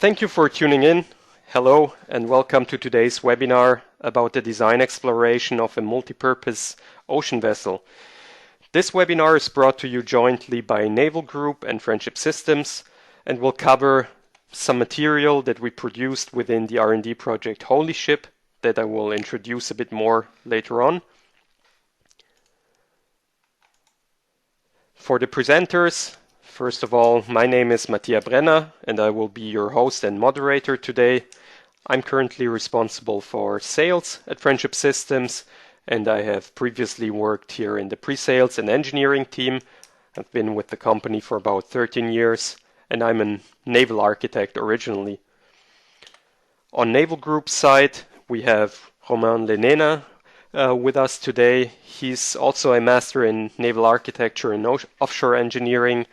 Thank you for tuning in. Hello and welcome to today's webinar about the design exploration of a multi-purpose ocean vessel. This webinar is brought to you jointly by Naval Group and Friendship Systems and will cover some material that we produced within the R&D project HOLISHIP that I will introduce a bit more later on. For the presenters, first of all, my name is Matthias Brenner and I will be your host and moderator today. I'm currently responsible for sales at Friendship Systems and I have previously worked here in the pre-sales and engineering team. I've been with the company for about 13 years and I'm a naval architect originally. On Naval Group's side, we have Romain Lenena with us today. He's also a master in naval architecture and offshore engineering.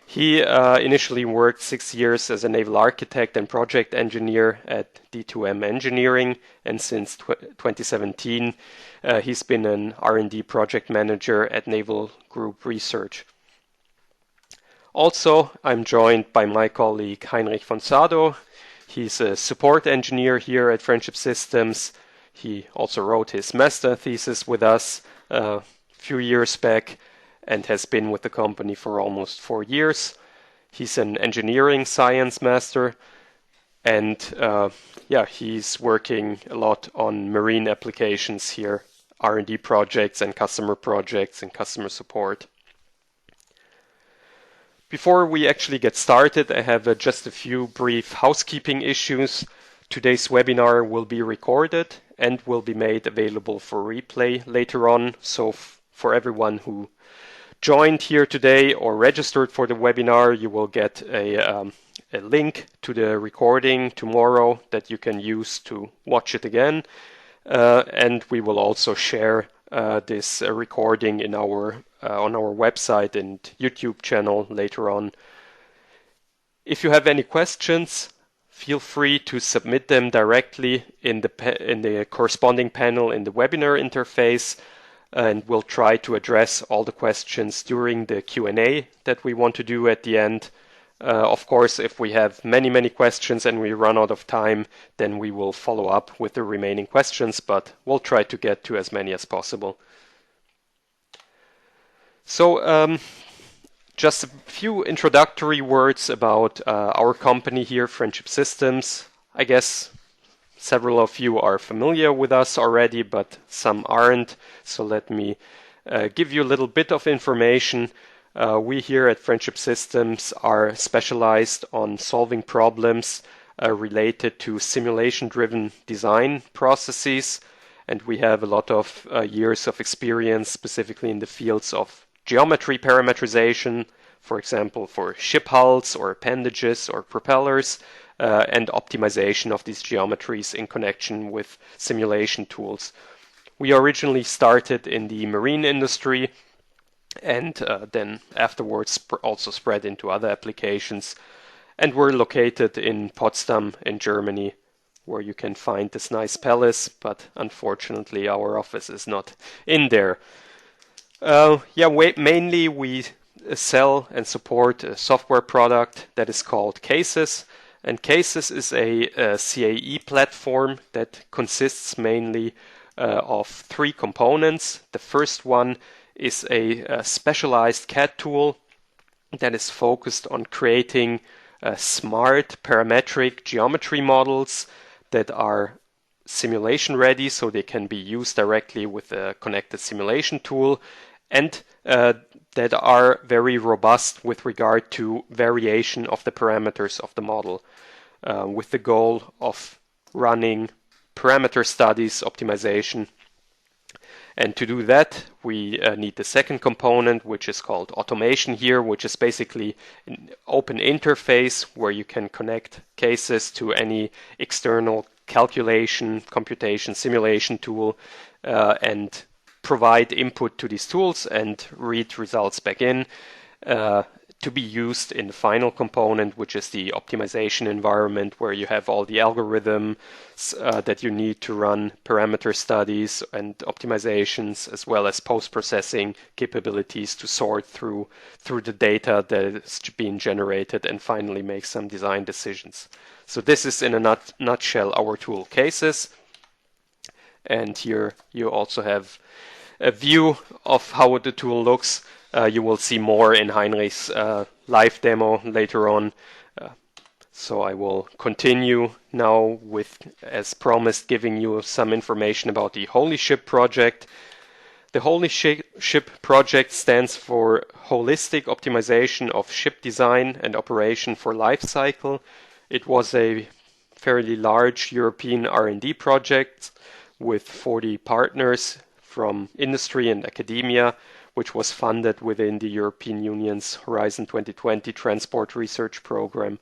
He initially worked 6 years as a naval architect and project engineer at D2M Engineering, and since 2017 he's been an R&D project manager at Naval Group Research. Also, I'm joined by my colleague Heinrich von Sado. He's a support engineer here at Friendship Systems. He also wrote his master thesis with us a few years back and has been with the company for almost 4 years. He's an engineering science master and he's working a lot on marine applications here, R&D projects and customer support. Before we actually get started, I have just a few brief housekeeping issues. Today's webinar will be recorded and will be made available for replay later on. So for everyone who joined here today or registered for the webinar, you will get a link to the recording tomorrow that you can use to watch it again. And we will also share this recording in on our website and YouTube channel later on. If you have any questions, feel free to submit them directly in the corresponding panel in the webinar interface, and we'll try to address all the questions during the Q&A that we want to do at the end. Of course, if we have many questions and we run out of time, then we will follow up with the remaining questions, but we'll try to get to as many as possible. So just a few introductory words about our company here, Friendship Systems. I guess several of you are familiar with us already, but some aren't. So let me give you a little bit of information. We here at Friendship Systems are specialized on solving problems related to simulation-driven design processes, and we have a lot of years of experience specifically in the fields of geometry parametrization, for example, for ship hulls or appendages or propellers, and optimization of these geometries in connection with simulation tools. We originally started in the marine industry and then afterwards also spread into other applications. And we're located in Potsdam in Germany, where you can find this nice palace, but unfortunately our office is not in there. Mainly we sell and support a software product that is called CAESES. And CAESES is a CAE platform that consists mainly of 3 components. The first one is a specialized CAD tool that is focused on creating smart parametric geometry models that are simulation ready, so they can be used directly with a connected simulation tool, and that are very robust with regard to variation of the parameters of the model, with the goal of running parameter studies, optimization. And to do that, we need the second component, which is called automation here, which is basically an open interface where you can connect cases to any external calculation, computation, simulation tool, and provide input to these tools and read results back in to be used in the final component, which is the optimization environment, where you have all the algorithms that you need to run parameter studies and optimizations, as well as post-processing capabilities to sort through the data that is being generated and finally make some design decisions. So this is in a nutshell our tool CAESES. And here you also have a view of how the tool looks. You will see more in Heinrich's live demo later on. So I will continue now with, as promised, giving you some information about the HOLISHIP project. The HOLISHIP project stands for Holistic Optimization of Ship Design and Operation for Life Cycle. It was a fairly large European R&D project with 40 partners from industry and academia, which was funded within the European Union's Horizon 2020 Transport Research Program.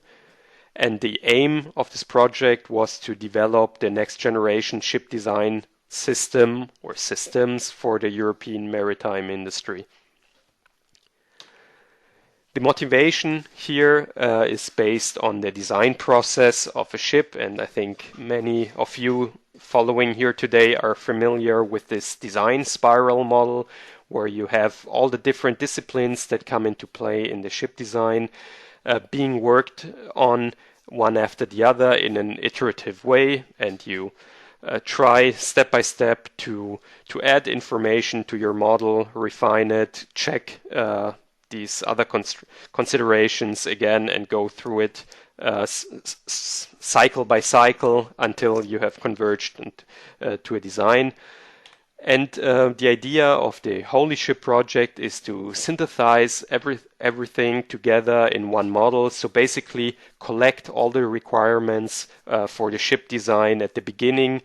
And the aim of this project was to develop the next generation ship design system or systems for the European maritime industry. The motivation here is based on the design process of a ship, and I think many of you following here today are familiar with this design spiral model, where you have all the different disciplines that come into play in the ship design being worked on one after the other in an iterative way, and you try step by step to add information to your model, refine it, check these other considerations again, and go through it cycle by cycle until you have converged to a design. And the idea of the HOLISHIP project is to synthesize everything together in one model. So basically collect all the requirements for the ship design at the beginning,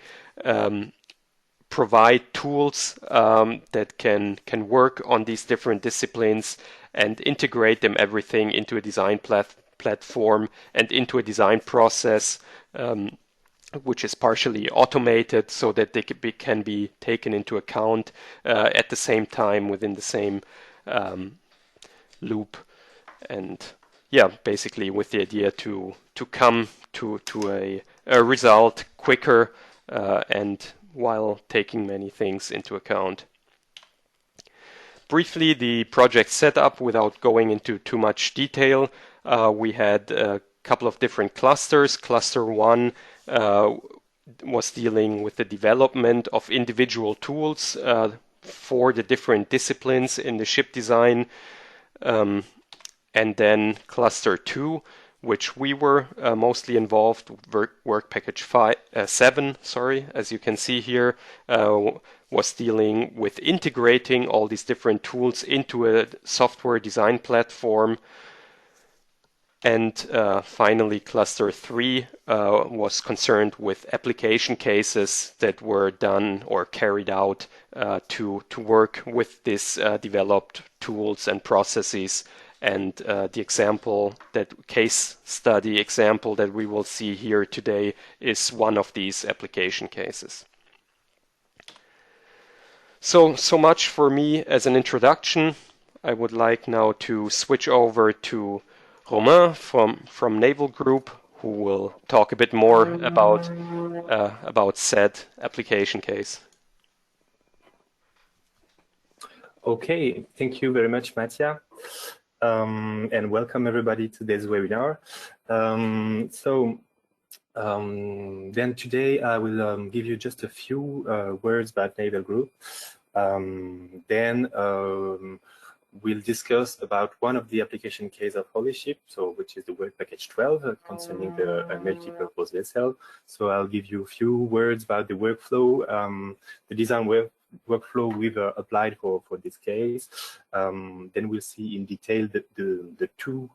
provide tools that can work on these different disciplines, and integrate them everything into a design platform and into a design process which is partially automated, so that they can be taken into account at the same time within the same loop. And yeah, basically with the idea to come to a result quicker and while taking many things into account. Briefly, the project setup, without going into too much detail, we had a couple of different clusters. Cluster 1 was dealing with the development of individual tools for the different disciplines in the ship design. And then cluster 2, which we were mostly involved, work package 7, as you can see here, was dealing with integrating all these different tools into a software design platform. And finally, cluster 3 was concerned with application cases that were done or carried out to work with these developed tools and processes. And the example, that case study example that we will see here today, is one of these application cases. So much for me as an introduction. I would like now to switch over to Romain from Naval Group, who will talk a bit more about said application case. Okay, thank you very much, Mattia, and welcome everybody to this webinar. Then today I will give you just a few words about Naval Group. Then we'll discuss about one of the application case of HOLISHIP, which is the work package 12 concerning the multi-purpose vessel. So I'll give you a few words about the workflow, the design workflow we've applied for this case. Then we'll see in detail the two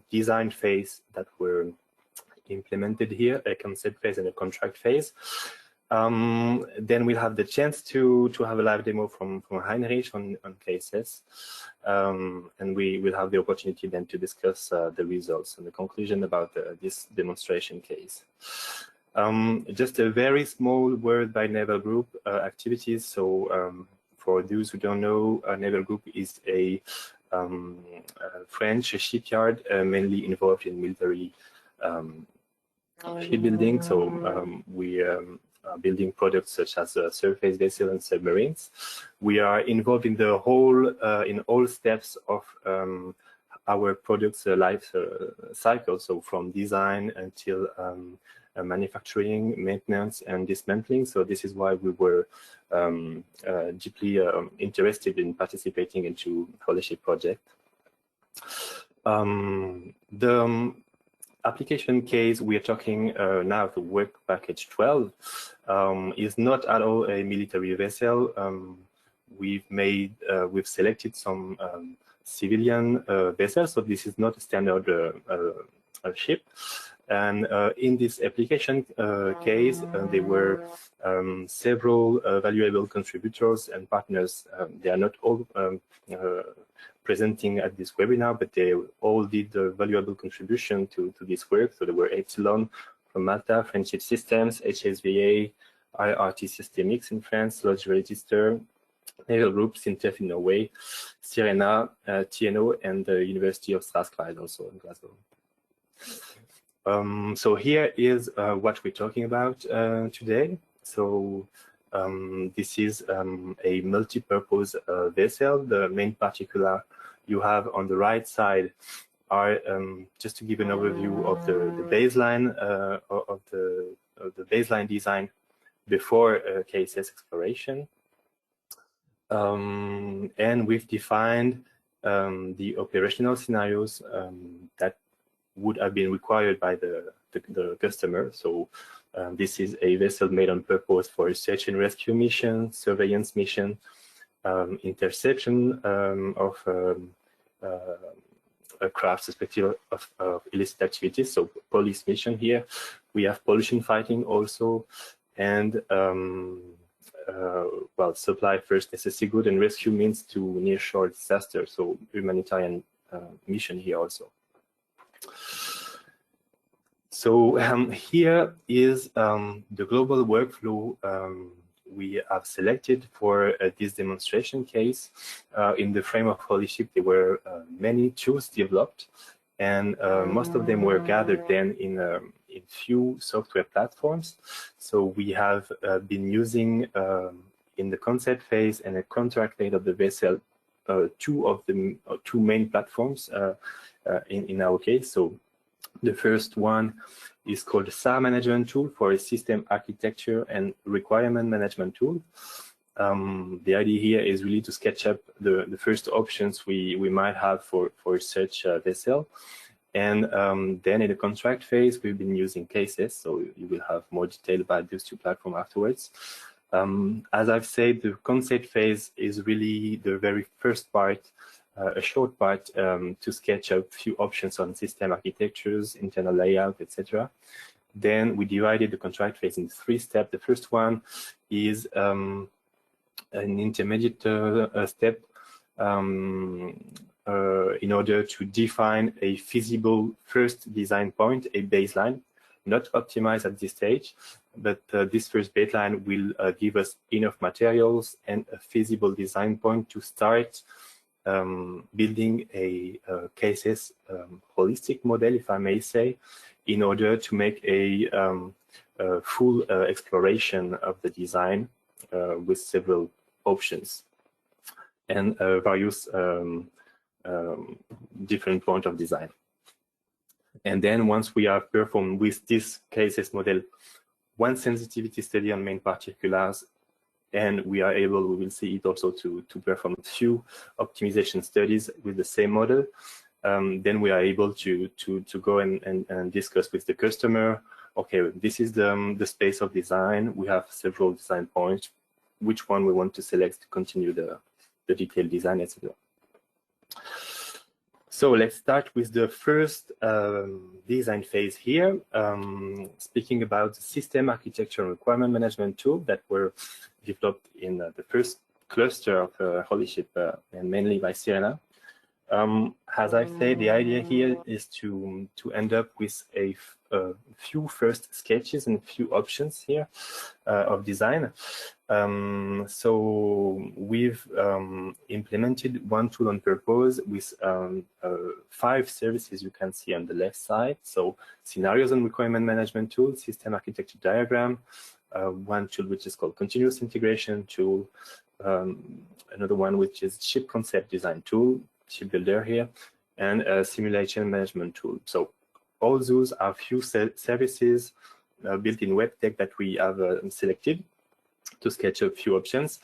design phase that were implemented here, a concept phase and a contract phase. Then we'll have the chance to have a live demo from Heinrich on CAESES, and we will have the opportunity then to discuss the results and the conclusion about this demonstration case. Just a very small word by Naval Group activities. So for those who don't know, Naval Group is a French shipyard, mainly involved in military shipbuilding. So we are building products such as surface vessels and submarines. We are involved in the whole, in all steps of our products life cycle. So from design until manufacturing, maintenance, and dismantling. So this is why we were deeply interested in participating into HOLISHIP project. The application case we are talking now, the work package 12, is not at all a military vessel. We've selected some civilian vessels, so this is not a standard ship. And in this application case, there were several valuable contributors and partners. They are not all presenting at this webinar, but they all did a valuable contribution to this work. So there were Epsilon from Malta, Friendship Systems, HSVA, IRT Systemics in France, Lodge Register, Naval Group, Sintef in Norway, Sirena, TNO, and the University of Strathclyde also in Glasgow. So here is what we're talking about today. So this is a multi-purpose vessel. The main particular you have on the right side are, just to give an overview of the baseline of the baseline design before CAESES exploration. And we've defined the operational scenarios that would have been required by the customer. So this is a vessel made on purpose for a search and rescue mission, surveillance mission, interception of a craft suspected of illicit activities. So police mission here. We have pollution fighting also, and well, supply first necessary good and rescue means to nearshore disaster. So humanitarian mission here also. So here is the global workflow we have selected for this demonstration case. In the frame of HOLISHIP, there were many tools developed, and most of them were gathered then in few software platforms. So we have been using in the concept phase and the contract phase of the vessel two main platforms in our case. So the first one is called the SAR management tool for a system architecture and requirement management tool. The idea here is really to sketch up the first options we might have for such a vessel. And then in the contract phase, we've been using CAESES, so you will have more detail about those two platforms afterwards. As I've said, the concept phase is really the very first part, a short part to sketch up a few options on system architectures, internal layout, etc. Then we divided the contract phase in 3 steps. The first one is an intermediate step in order to define a feasible first design point, a baseline, not optimized at this stage, but this first baseline will give us enough materials and a feasible design point to start building a CAESES holistic model, if I may say, in order to make a full exploration of the design with several options and various different points of design. And then once we have performed with this CAESES model one sensitivity study on main particulars, and we are able, we will see it also to perform a few optimization studies with the same model, then we are able to go and discuss with the customer, okay, this is the space of design, we have several design points, which one we want to select to continue the detailed design, etc. So let's start with the first design phase here, speaking about the system architecture and requirement management tool that were developed in the first cluster of HOLISHIP and mainly by Sirena. As I say, the idea here is to end up with a few first sketches and a few options here of design. So we've implemented one tool on purpose with 5 services you can see on the left side. So scenarios and requirement management tool, system architecture diagram, one tool which is called continuous integration tool, another one which is ship concept design tool, ship builder here, and a simulation management tool. So all those are few services built in web tech that we have selected to sketch a few options,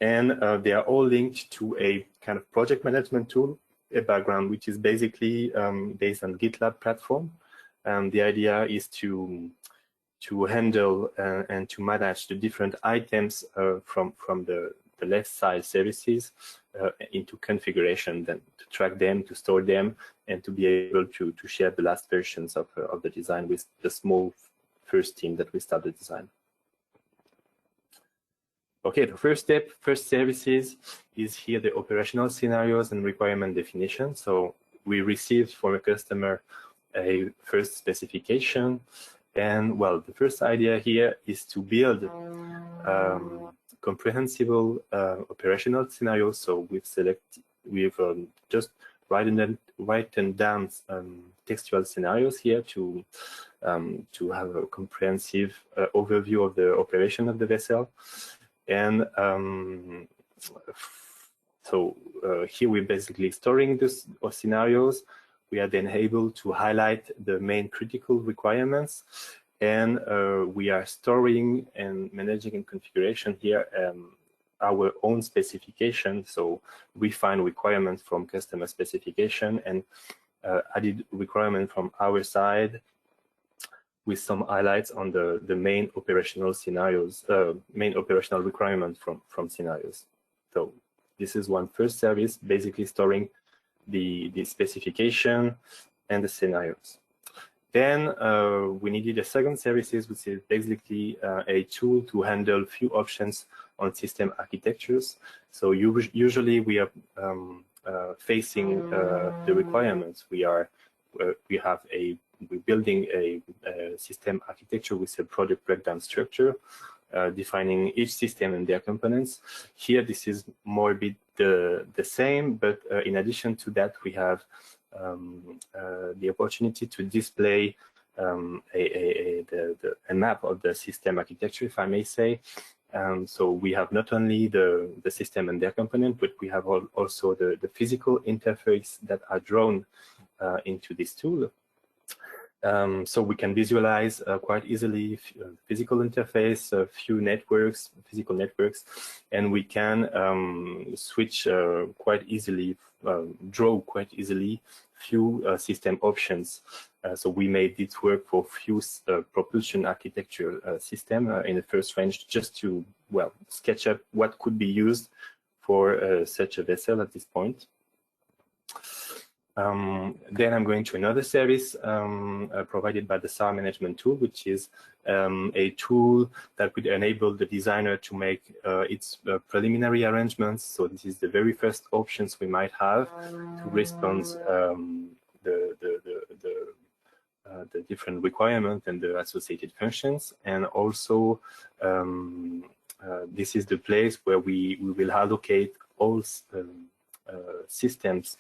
and they are all linked to a kind of project management tool, a background which is basically based on GitLab platform. And the idea is to handle and to manage the different items from the left side services into configuration, then to track them, to store them, and to be able to share the last versions of the design with the small first team that we start the design. Okay, the first step, first services, is here the operational scenarios and requirement definition. So we received from a customer a first specification, and well, the first idea here is to build comprehensible operational scenarios. So we've just written down textual scenarios here to have a comprehensive overview of the operation of the vessel. And so here we're basically storing these scenarios. We are then able to highlight the main critical requirements, and we are storing and managing in configuration here our own specification. So we find requirements from customer specification and added requirement from our side, with some highlights on the main operational scenarios, main operational requirements from scenarios. So this is one first service, basically storing the specification and the scenarios. Then we needed a second services, which is basically a tool to handle few options on system architectures. So usually we are facing the requirements. We're building a system architecture with a project breakdown structure, defining each system and their components. Here, this is more a bit the same, but in addition to that, we have the opportunity to display a map of the system architecture, if I may say. So we have not only the system and their component, but we have also the physical interface that are drawn into this tool. So we can visualize quite easily physical interface, a few networks, physical networks, and we can switch quite easily, draw quite easily few system options. So we made it work for few propulsion architecture system in the first range, just to, well, sketch up what could be used for such a vessel at this point. Then I'm going to another service provided by the SAR management tool, which is a tool that would enable the designer to make its preliminary arrangements. So this is the very first options we might have to respond the different requirements and the associated functions. And also this is the place where we will allocate all systems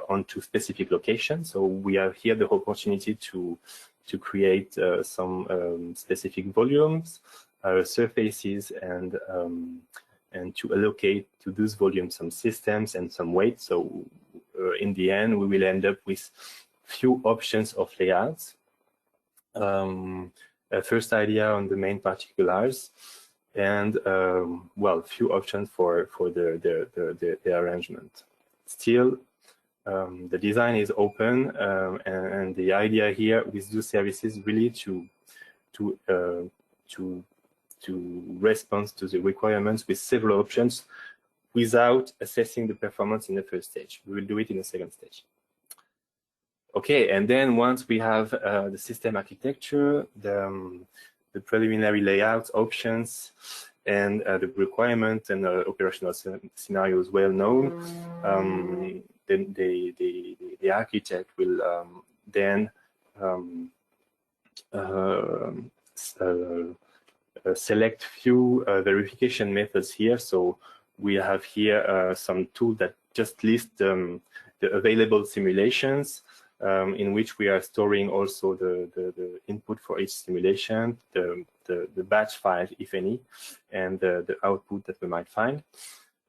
onto specific locations. So we have here the opportunity to create some specific volumes, surfaces, and to allocate to those volumes some systems and some weight. So in the end, we will end up with few options of layouts. A first idea on the main particulars, and well, few options for the arrangement. Still, the design is open, and the idea here with those services really to respond to the requirements with several options without assessing the performance in the first stage. We will do it in the second stage. Okay, and then once we have the system architecture, the preliminary layouts, options, and the requirement and operational scenarios well known, the architect will then select few verification methods here. So we have here some tool that just list the available simulations, in which we are storing also the input for each simulation, the batch file, if any, and the output that we might find.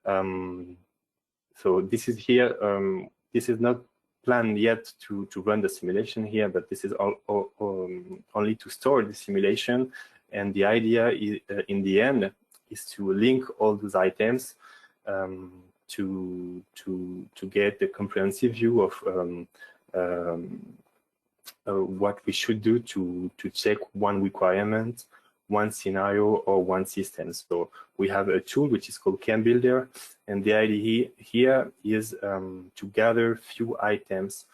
So this is here. This is not planned yet to run the simulation here, but this is only to store the simulation. And the idea is, in the end, is to link all those items to get the comprehensive view of what we should do to check one requirement, one scenario, or one system. So we have a tool which is called CAM Builder, and the idea here is to gather few items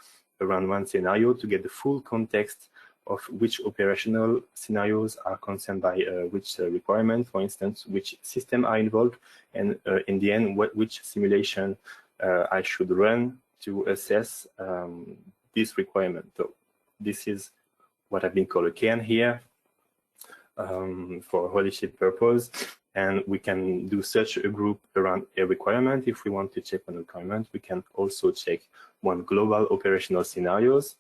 around one scenario to get the full context of which operational scenarios are concerned by which requirement, for instance, which system are involved, and in the end, which simulation I should run to assess this requirement. So this is what I've been called a CAN here for HOLISHIP purpose, and we can do such a group around a requirement. If we want to check one requirement, we can also check one global operational scenarios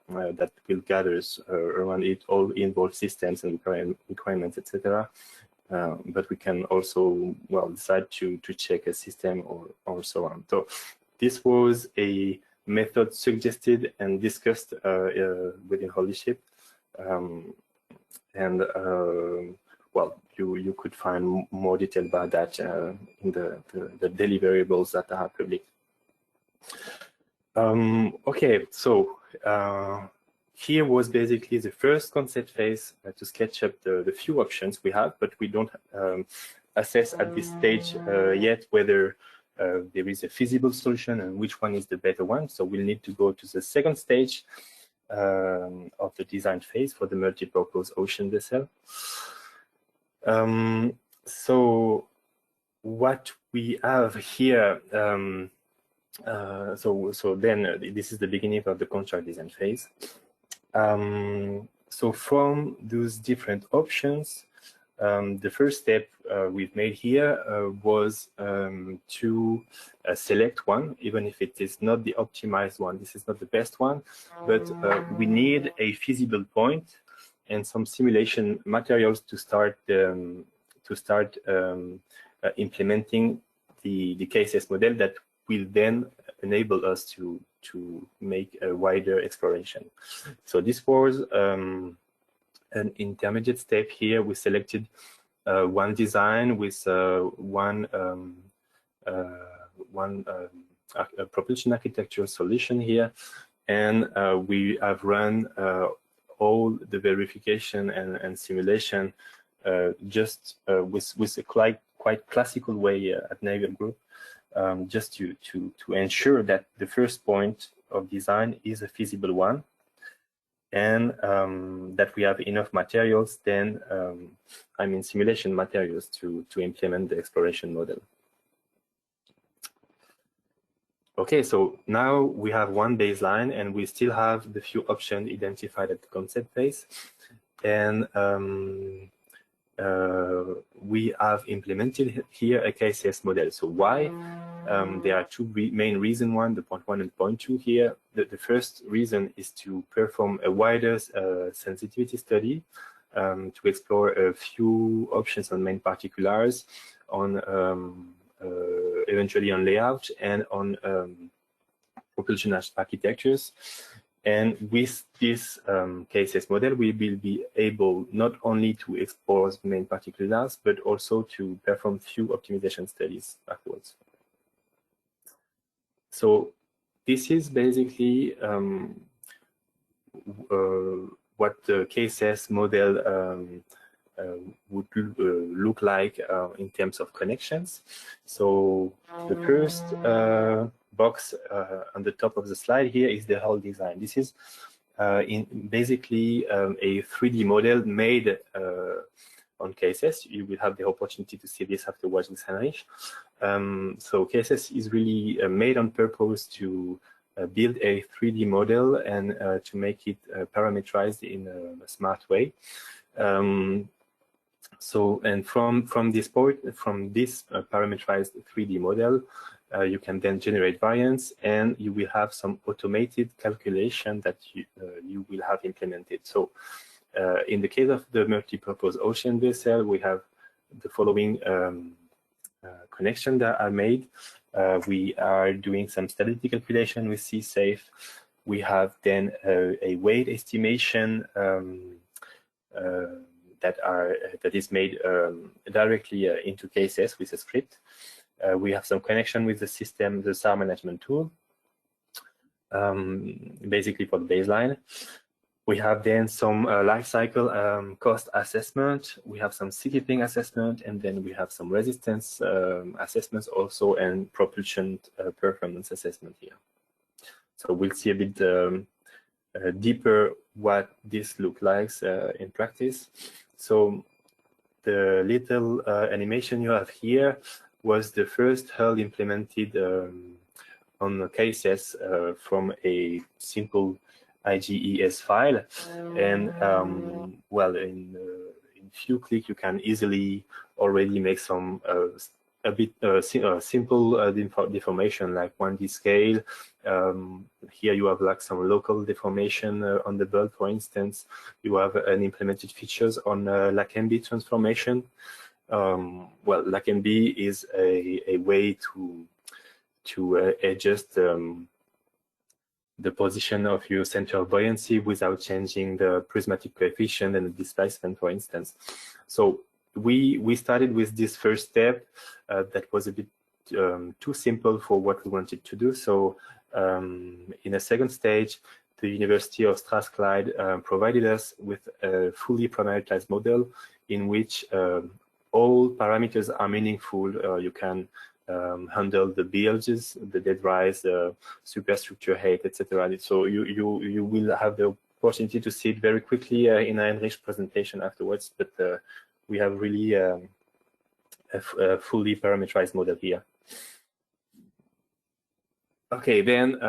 that will gather around it all involved systems and requirements, etc. But we can also, well, decide to check a system or so on. So this was a method suggested and discussed within HOLISHIP. Well, you could find more detail about that in the deliverables that are public. Okay, so here was basically the first concept phase to sketch up the few options we have, but we don't assess at this stage yet whether there is a feasible solution and which one is the better one. So we'll need to go to the second stage of the design phase for the multi-purpose ocean vessel. So what we have here, so then this is the beginning of the contract design phase. So from those different options, the first step we've made here was to select one, even if it is not the optimized one. This is not the best one, but we need a feasible point and some simulation materials to start implementing the CAESES model that will then enable us to make a wider exploration. So this was an intermediate step here. We selected one design with one propulsion architecture solution here, and we have run all the verification and simulation just with a quite classical way at Naval Group, just to ensure that the first point of design is a feasible one, and that we have enough materials then, I mean simulation materials to implement the exploration model. Okay, so now we have one baseline and we still have the few options identified at the concept phase. And we have implemented here a CAESES model. So why? There are two main reasons. The point 1 and point 2 here. The first reason is to perform a wider sensitivity study to explore a few options on main particulars, on eventually on layout and on propulsion architectures. And with this CAESES model, we will be able not only to explore the main particulars, but also to perform few optimization studies afterwards. So this is basically what the CAESES model would look like in terms of connections. So the first box on the top of the slide here is the hull design. This is basically a 3D model made on CAESES. You will have the opportunity to see this afterwards in Sanrich. So CAESES is really made on purpose to build a 3D model and to make it parameterized in a smart way. So, and from this point, from this parameterized 3D model, you can then generate variants, and you will have some automated calculation that you will have implemented. So, in the case of the multi-purpose ocean vessel, we have the following connections that are made. We are doing some stability calculation with CSAFE. We have then a weight estimation that is made directly into CAESES with a script. We have some connection with the system, the SAR management tool, basically for the baseline. We have then some life cycle cost assessment. We have some seakeeping assessment, and then we have some resistance assessments also, and propulsion performance assessment here. So we'll see a bit deeper what this looks like in practice. So the little animation you have here was the first hull implemented on the CAESES from a simple IGES file, and well, in few clicks you can easily already make some a bit simple deformation, like 1D scale. Here you have like some local deformation on the bulb, for instance. You have an implemented features on LACMB transformation. Well, LACMB is a way to adjust the position of your center of buoyancy without changing the prismatic coefficient and the displacement, for instance. So we started with this first step that was a bit too simple for what we wanted to do. So in a second stage, the University of Strathclyde provided us with a fully parameterized model in which all parameters are meaningful. You can handle the bilges, the dead rise, superstructure height, etc. So you will have the opportunity to see it very quickly in an enriched presentation afterwards. But we have really a fully parameterized model here. Okay, then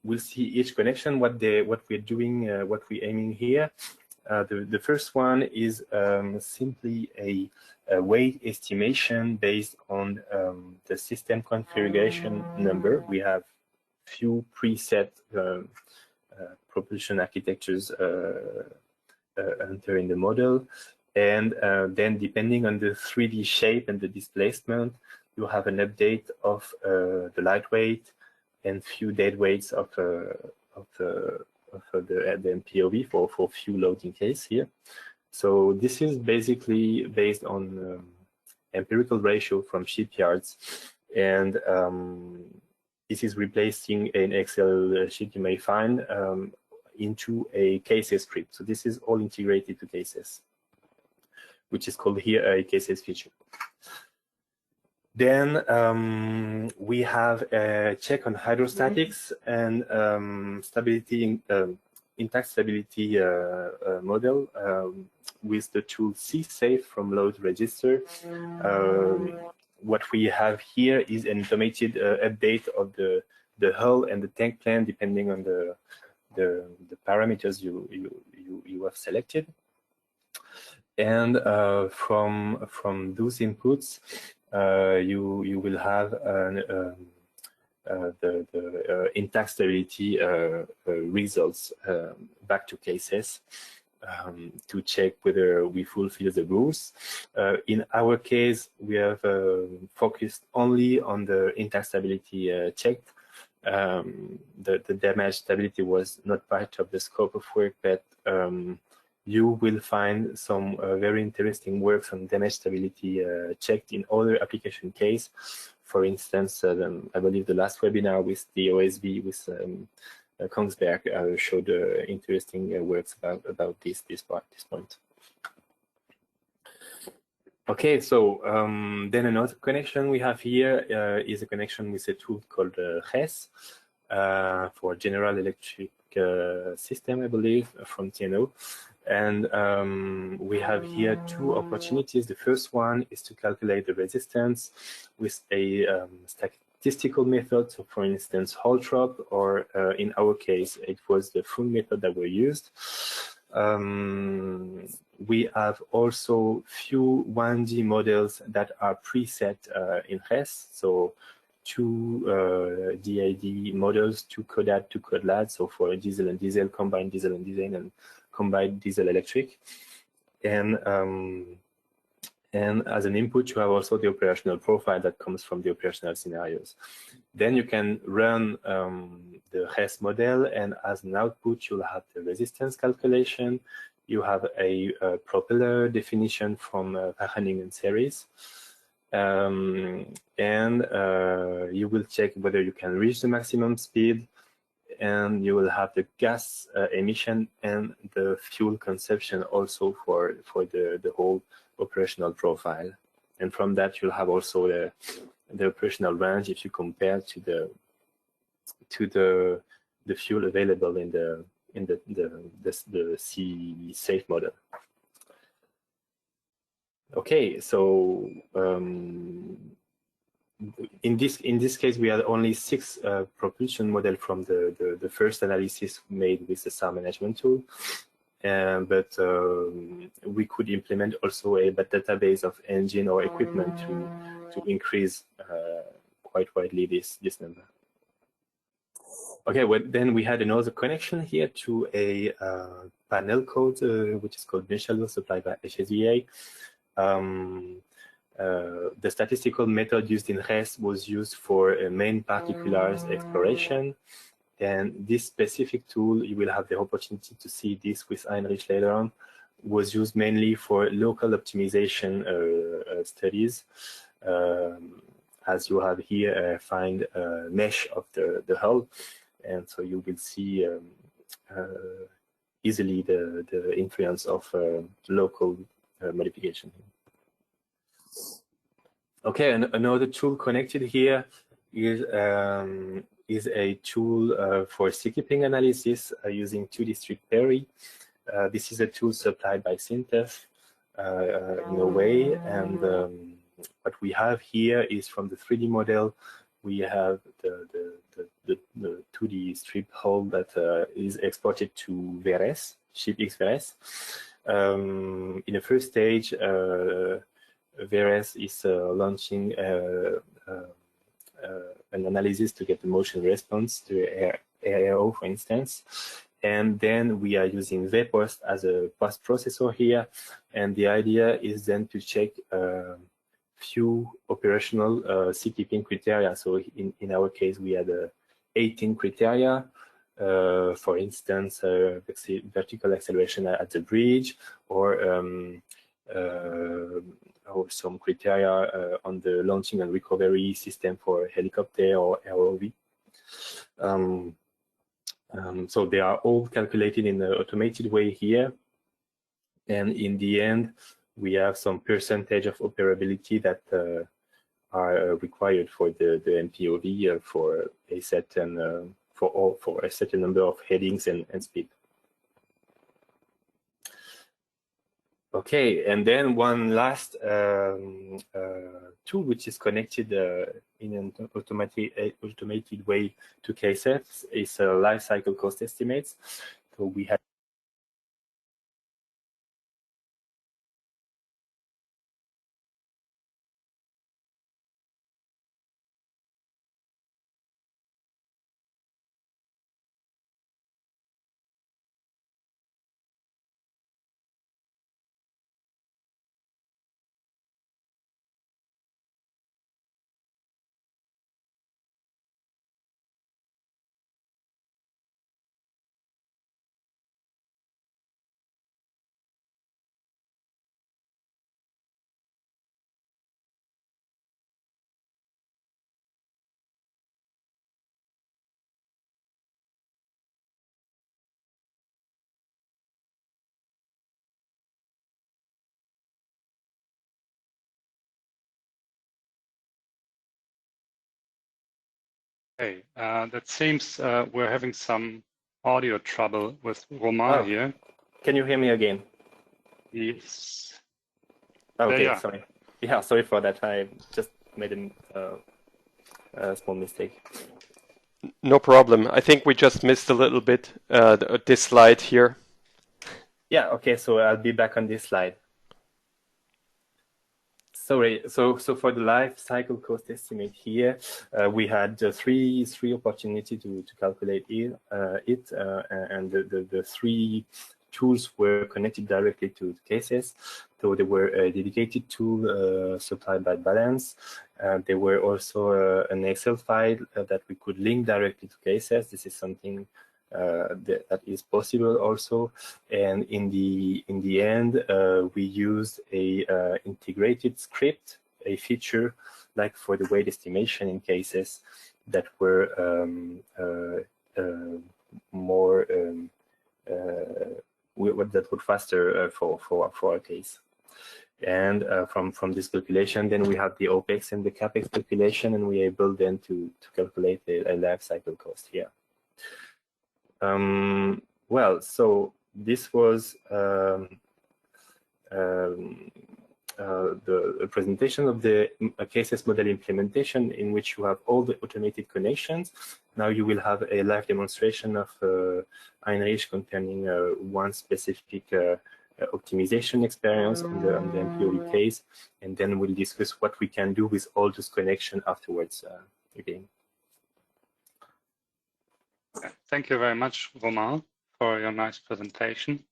we'll see each connection, what we're doing, what we're aiming here. The first one is simply a weight estimation based on the system configuration number. We have few preset propulsion architectures enter in the model, and then depending on the 3D shape and the displacement, you have an update of the lightweight and few dead weights of the MPOV for few loading case here. So this is basically based on empirical ratio from shipyards, and this is replacing an Excel sheet you may find into a CAESES script. So this is all integrated to CAESES, which is called here a CAESES feature. Then we have a check on hydrostatics and stability, intact stability model with the tool CSAFE from Load Register. What we have here is an automated update of the hull and the tank plan depending on the parameters you have selected. And from those inputs, you will have the intact stability results back to CAESES to check whether we fulfill the rules. In our case, we have focused only on the intact stability checked. The damage stability was not part of the scope of work, but you will find some very interesting works on damage stability checked in other application case. For instance, I believe the last webinar with the OSB with Kongsberg showed interesting works about this point. Okay, so then another connection we have here is a connection with a tool called HES for General system, I believe, from TNO. And we have here two opportunities. The first one is to calculate the resistance with a statistical method. So for instance, Holtrop, or in our case, it was the full method that were used. We have also few 1D models that are preset in HES. So two DID models, two CODAD, two CODLAD. So for diesel and diesel, combined diesel and diesel, and combined diesel electric. And as an input, you have also the operational profile that comes from the operational scenarios. Then you can run the HES model, and as an output, you'll have the resistance calculation. You have a propeller definition from Wageningen series. And you will check whether you can reach the maximum speed, and you will have the gas emission and the fuel consumption also for the whole operational profile. And from that, you'll have also the operational range if you compare to the fuel available in the C safe model. Okay, so in this case, we had only 6 propulsion model from the first analysis made with the SAR management tool, but we could implement also a database of engine or equipment to increase quite widely this number. Okay, well, then we had another connection here to a panel code which is called NuShallo, supplied by HSVA. The statistical method used in HES was used for main particulars exploration, and this specific tool, you will have the opportunity to see this with Heinrich later on, was used mainly for local optimization studies. As you have here, find a mesh of the hull, and so you will see easily the influence of local modification. Okay, and another tool connected here is a tool for seakeeping analysis using 2D strip theory. This is a tool supplied by Syntef in a way, and what we have here is from the 3D model, we have the 2D strip hull that is exported to VRS, ship XVRS. In the first stage, VRS is launching an analysis to get the motion response to ARO, for instance. And then we are using VPost as a post processor here. And the idea is then to check few operational seakeeping criteria. So in our case, we had 18 criteria. For instance, vertical acceleration at the bridge, or some criteria on the launching and recovery system for helicopter or ROV. So they are all calculated in an automated way here. And in the end, we have some percentage of operability that are required for the MPOV for a certain for a certain number of headings and speed. Okay, and then one last tool which is connected in an automated way to CAESES is life cycle cost estimates. So we have Okay, that seems we're having some audio trouble with Romain here. Can you hear me again? Yes. Okay, sorry. Yeah, sorry for that. I just made a small mistake. No problem. I think we just missed a little bit this slide here. Yeah, okay, so I'll be back on this slide. Sorry, so for the life cycle cost estimate here, we had three opportunities to calculate it, and the three tools were connected directly to CAESES. So there were a dedicated tool supplied by Balance. There were also an Excel file that we could link directly to CAESES. This is something that is possible also, and in the end we used a integrated script, a feature like for the weight estimation in CAESES that were more that would faster for our case. And from this calculation, then we have the OPEX and the CAPEX calculation, and we are able then to calculate a life cycle cost here. Well, so this was the presentation of the CAESES model implementation, in which you have all the automated connections. Now you will have a live demonstration of Heinrich concerning one specific optimization experience on the employee case, and then we'll discuss what we can do with all those connections afterwards again. Thank you very much, Romain, for your nice presentation.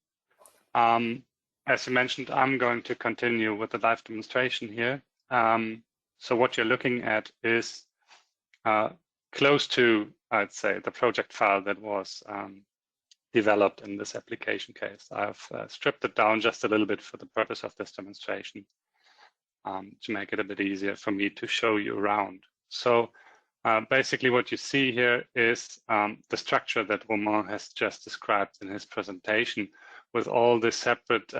As you mentioned, I'm going to continue with the live demonstration here. So what you're looking at is close to, I'd say, the project file that was developed in this application case. I've stripped it down just a little bit for the purpose of this demonstration to make it a bit easier for me to show you around. So basically what you see here is the structure that Romain has just described in his presentation, with all the separate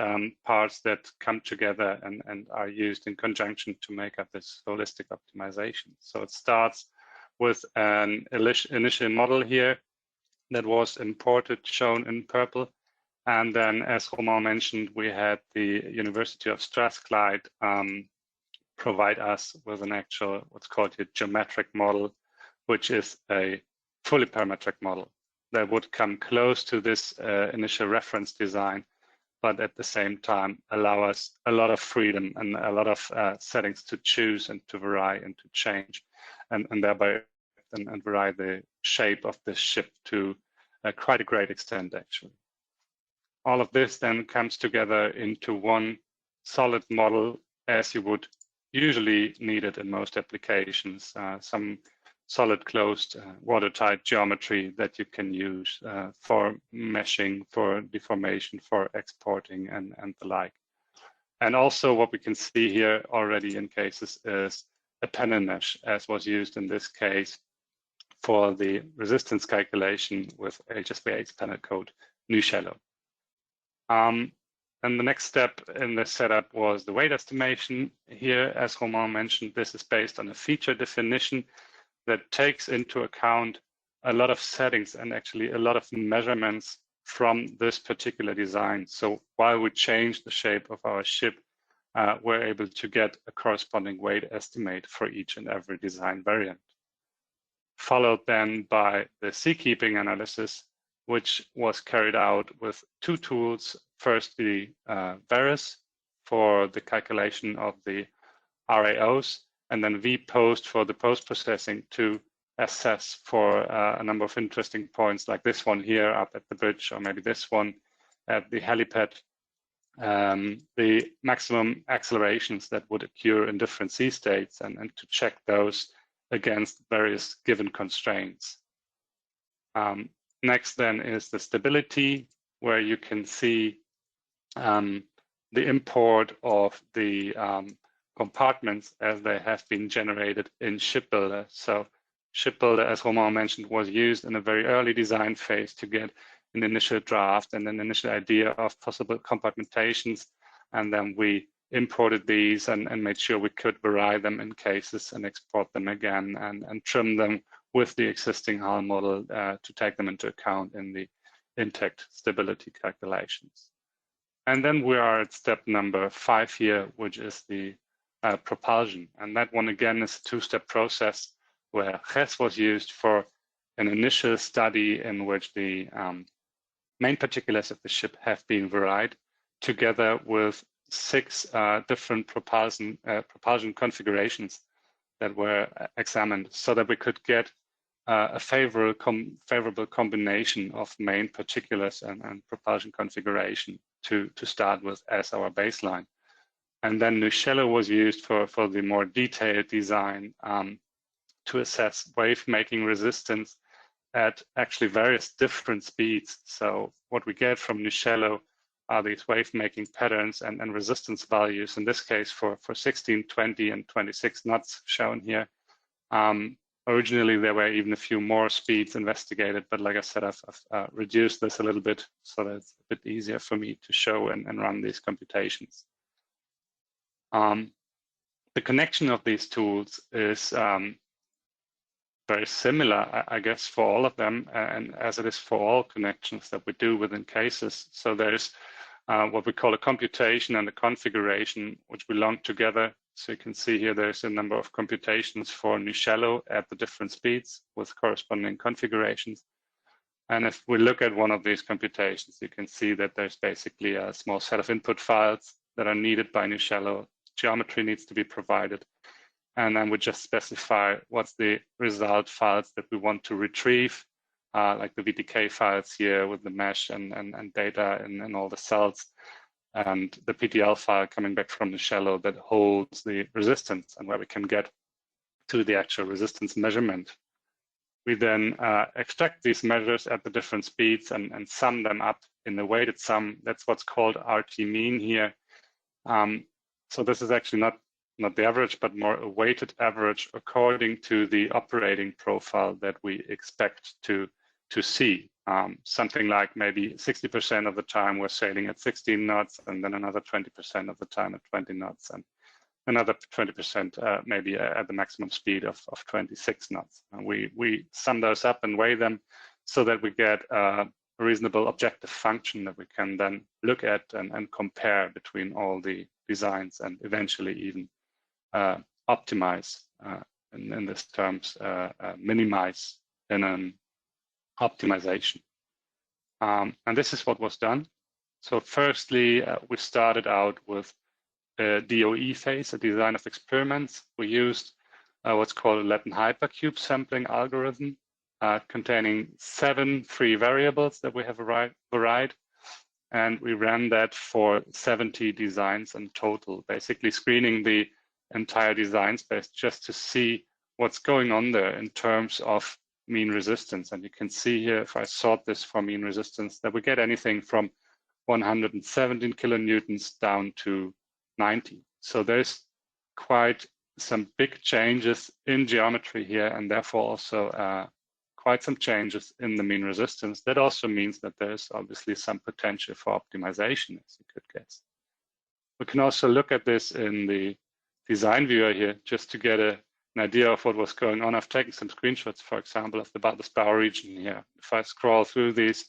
parts that come together and are used in conjunction to make up this holistic optimization. So it starts with an initial model here that was imported, shown in purple. And then, as Romain mentioned, we had the University of Strathclyde provide us with an actual, what's called a geometric model, which is a fully parametric model that would come close to this initial reference design, but at the same time allow us a lot of freedom and a lot of settings to choose and to vary and to change, and thereby and vary the shape of this ship to quite a great extent, actually. All of this then comes together into one solid model, as you would usually need it in most applications, some solid closed watertight geometry that you can use for meshing, for deformation, for exporting and the like. And also what we can see here already in CAESES is a panel mesh, as was used in this case for the resistance calculation with HSVAs panel code NuShallo. And the next step in the setup was the weight estimation. Here, as Romain mentioned, this is based on a feature definition that takes into account a lot of settings and actually a lot of measurements from this particular design. So while we change the shape of our ship, we're able to get a corresponding weight estimate for each and every design variant. Followed then by the seakeeping analysis, which was carried out with two tools. First, the VARIS for the calculation of the RAOs, and then VPost for the post-processing to assess for a number of interesting points like this one here up at the bridge, or maybe this one at the helipad, the maximum accelerations that would occur in different sea states, and to check those against various given constraints. Next then is the stability, where you can see the import of the compartments as they have been generated in ShipBuilder. So ShipBuilder, as Romain mentioned, was used in a very early design phase to get an initial draft and an initial idea of possible compartmentations. And then we imported these and made sure we could vary them in CAESES and export them again and trim them with the existing hull model to take them into account in the intact stability calculations. And then we are at step number 5 here, which is the propulsion. And that one again is a two-step process where HES was used for an initial study in which the main particulars of the ship have been varied together with 6 different propulsion configurations that were examined so that we could get a favorable combination of main particulars and propulsion configuration to start with as our baseline. And then NuShallo was used for the more detailed design to assess wave-making resistance at actually various different speeds. So what we get from NuShallo are these wave-making patterns and resistance values, in this case for 16, 20, and 26 knots shown here. Originally, there were even a few more speeds investigated, but like I said, I've reduced this a little bit so that it's a bit easier for me to show and run these computations. The connection of these tools is very similar, I guess, for all of them, and as it is for all connections that we do within CAESES. So there's what we call a computation and a configuration, which belong together. So you can see here there's a number of computations for NuShallo at the different speeds with corresponding configurations. And if we look at one of these computations, you can see that there's basically a small set of input files that are needed by NuShallo. Geometry needs to be provided. And then we just specify what's the result files that we want to retrieve, like the VTK files here with the mesh and data and all the cells, and the PTL file coming back from NuShallo that holds the resistance and where we can get to the actual resistance measurement. We then extract these measures at the different speeds and sum them up in the weighted sum. That's what's called RT mean here. So this is actually not the average, but more a weighted average according to the operating profile that we expect to see. Something like maybe 60% of the time we're sailing at 16 knots, and then another 20% of the time at 20 knots, and another 20% maybe at the maximum speed of 26 knots. And we sum those up and weigh them so that we get a reasonable objective function that we can then look at and compare between all the designs and eventually even optimize, in this terms, minimize in an optimization. And this is what was done. So firstly, we started out with a DOE phase, a design of experiments. We used what's called a Latin hypercube sampling algorithm containing 7 free variables that we have varied. And we ran that for 70 designs in total, basically screening the entire design space just to see what's going on there in terms of mean resistance. And you can see here, if I sort this for mean resistance, that we get anything from 117 kilonewtons down to 90. So there's quite some big changes in geometry here, and therefore also quite some changes in the mean resistance. That also means that there's obviously some potential for optimization, as you could guess. We can also look at this in the design viewer here, just to get an idea of what was going on. I've taken some screenshots, for example, of the Bartlett bow region here. If I scroll through these,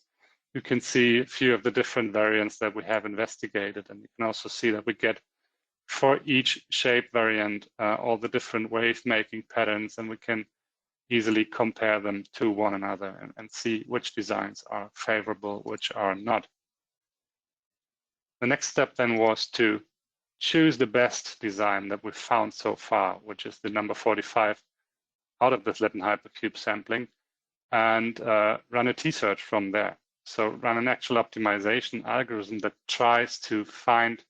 you can see a few of the different variants that we have investigated. And you can also see that we get, for each shape variant, all the different wave-making patterns, and we can easily compare them to one another and see which designs are favorable, which are not. The next step then was to choose the best design that we've found so far, which is the number 45 out of this Latin hypercube sampling, and run a T-search from there. So run an actual optimization algorithm that tries to find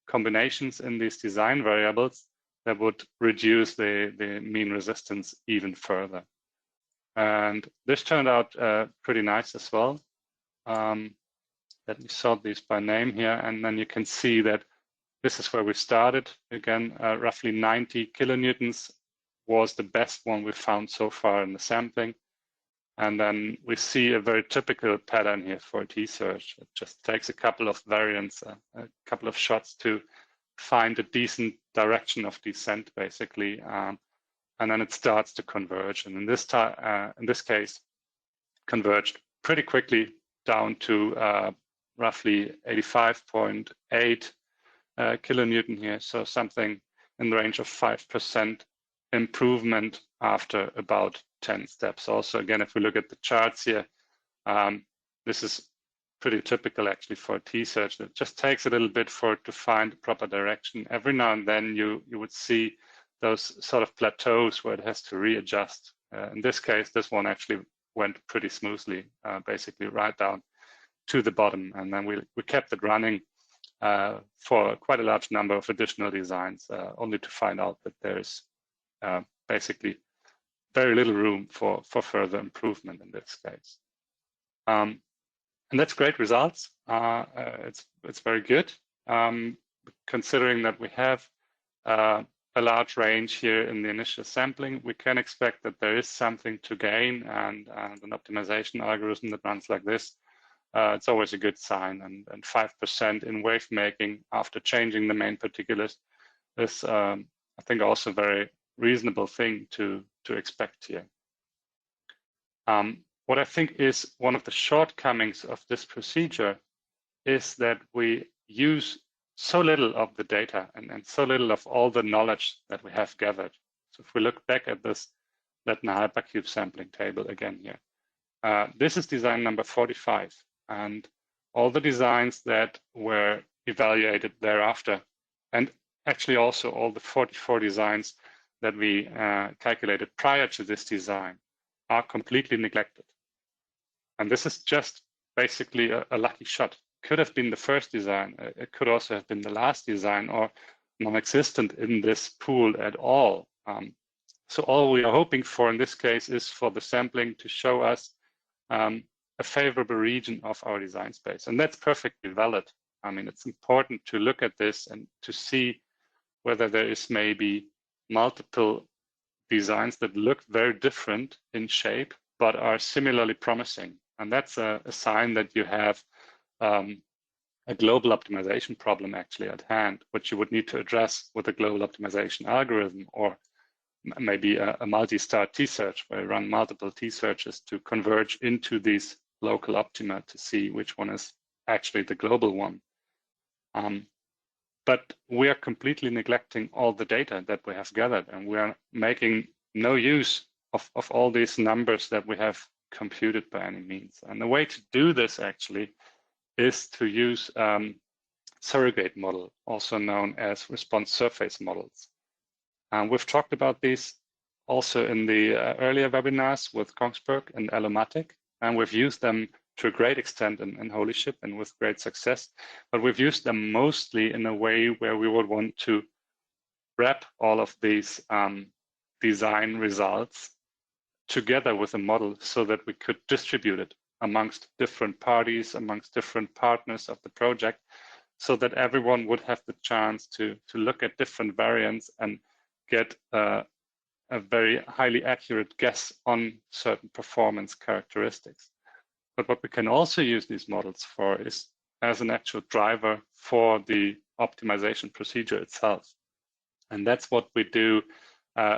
combinations in these design variables that would reduce the mean resistance even further. And this turned out pretty nice as well. Let me sort these by name here, and then you can see that this is where we started. Again, roughly 90 kilonewtons was the best one we found so far in the sampling. And then we see a very typical pattern here for a T-search. It just takes a couple of variants, a couple of shots to find a decent direction of descent, basically, and then it starts to converge. And in this case, converged pretty quickly down to roughly 85.8 kilonewton here, so something in the range of 5% improvement after about 10 steps. Also, again, if we look at the charts here, this is pretty typical actually for a T-search. It just takes a little bit for it to find the proper direction. Every now and then you would see those sort of plateaus where it has to readjust. In this case, this one actually went pretty smoothly, basically right down to the bottom. And then we kept it running for quite a large number of additional designs, only to find out that there is basically very little room for further improvement in this case. And that's great results. It's very good, considering that we have a large range here in the initial sampling. We can expect that there is something to gain, and an optimization algorithm that runs like this, it's always a good sign. And 5% in wave making after changing the main particulars is, I think, also a very reasonable thing to expect here. What I think is one of the shortcomings of this procedure is that we use so little of the data and so little of all the knowledge that we have gathered. So if we look back at this Latin hypercube sampling table again here, this is design number 45, and all the designs that were evaluated thereafter, and actually also all the 44 designs that we calculated prior to this design, are completely neglected. And this is just basically a lucky shot. Could have been the first design. It could also have been the last design, or non-existent in this pool at all. So all we are hoping for in this case is for the sampling to show us a favorable region of our design space. And that's perfectly valid. I mean, it's important to look at this and to see whether there is maybe multiple designs that look very different in shape, but are similarly promising. And that's a sign that you have a global optimization problem actually at hand, which you would need to address with a global optimization algorithm, or maybe a multi-star T-search where you run multiple T-searches to converge into these local optima to see which one is actually the global one. But we are completely neglecting all the data that we have gathered, and we are making no use of all these numbers that we have computed by any means. And the way to do this actually is to use surrogate model, also known as response surface models. We've talked about these also in the earlier webinars with Kongsberg and Allomatic, and we've used them to a great extent in HOLISHIP and with great success, but we've used them mostly in a way where we would want to wrap all of these design results together with a model so that we could distribute it amongst different parties, amongst different partners of the project, so that everyone would have the chance to look at different variants and get a very highly accurate guess on certain performance characteristics. But what we can also use these models for is as an actual driver for the optimization procedure itself. And that's what we do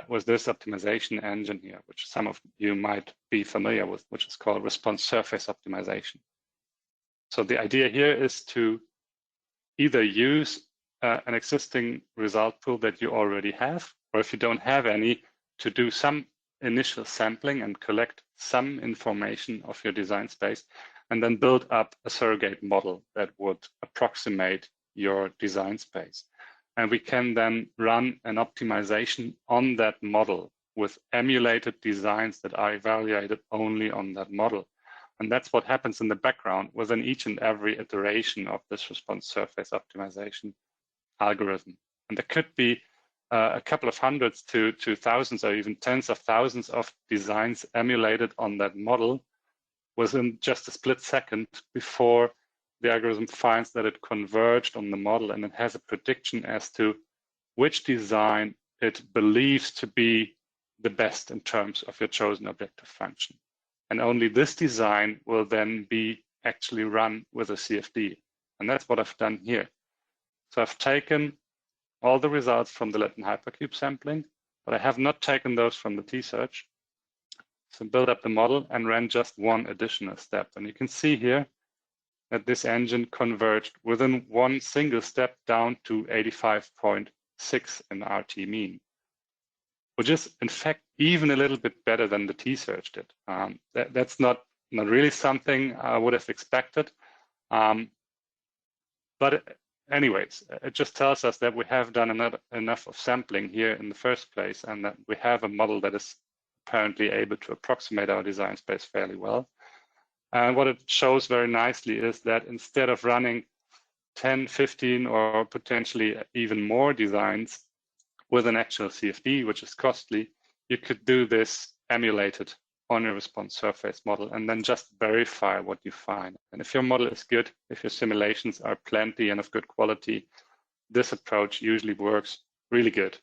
with this optimization engine here, which some of you might be familiar with, which is called response surface optimization. So the idea here is to either use an existing result pool that you already have, or if you don't have any, to do some initial sampling and collect some information of your design space, and then build up a surrogate model that would approximate your design space. And we can then run an optimization on that model with emulated designs that are evaluated only on that model. And that's what happens in the background within each and every iteration of this response surface optimization algorithm. And there could be a couple of hundreds to thousands or even tens of thousands of designs emulated on that model within just a split second before the algorithm finds that it converged on the model, and it has a prediction as to which design it believes to be the best in terms of your chosen objective function. And only this design will then be actually run with a CFD. And that's what I've done here. So I've taken all the results from the Latin hypercube sampling, but I have not taken those from the T-search. So build up the model and ran just one additional step. And you can see here that this engine converged within one single step down to 85.6 in RT mean, which is in fact even a little bit better than the T-Surge did. That's not really something I would have expected. But anyways, it just tells us that we have done enough of sampling here in the first place, and that we have a model that is apparently able to approximate our design space fairly well. And what it shows very nicely is that instead of running 10, 15, or potentially even more designs with an actual CFD, which is costly, you could do this emulated on a response surface model and then just verify what you find. And if your model is good, if your simulations are plenty and of good quality, this approach usually works really good.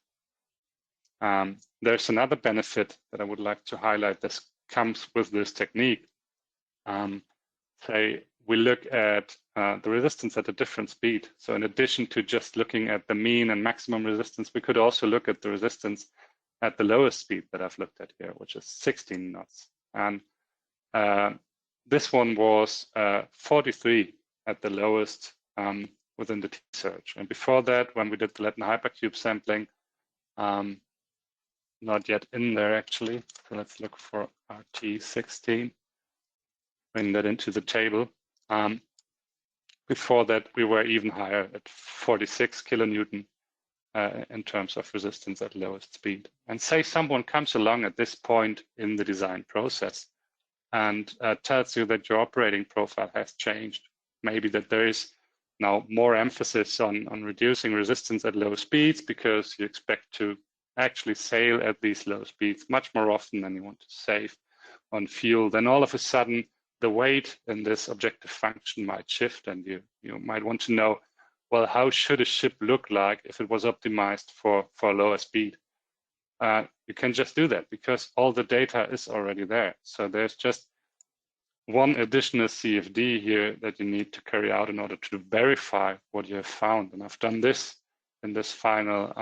There's another benefit that I would like to highlight. This comes with this technique. Say we look at the resistance at a different speed. So in addition to just looking at the mean and maximum resistance, we could also look at the resistance at the lowest speed that I've looked at here, which is 16 knots. And this one was 43 at the lowest within the T-Surge. And before that, when we did the Latin hypercube sampling, not yet in there actually. So let's look for RT16. Bring that into the table. Before that, we were even higher at 46 kilonewton in terms of resistance at lowest speed. And say someone comes along at this point in the design process and tells you that your operating profile has changed. Maybe that there is now more emphasis on reducing resistance at low speeds because you expect to actually sail at these low speeds much more often than you want to save on fuel. Then all of a sudden, the weight in this objective function might shift, and you might want to know, well, how should a ship look like if it was optimized for lower speed? You can just do that because all the data is already there. So there's just one additional CFD here that you need to carry out in order to verify what you have found. And I've done this in this final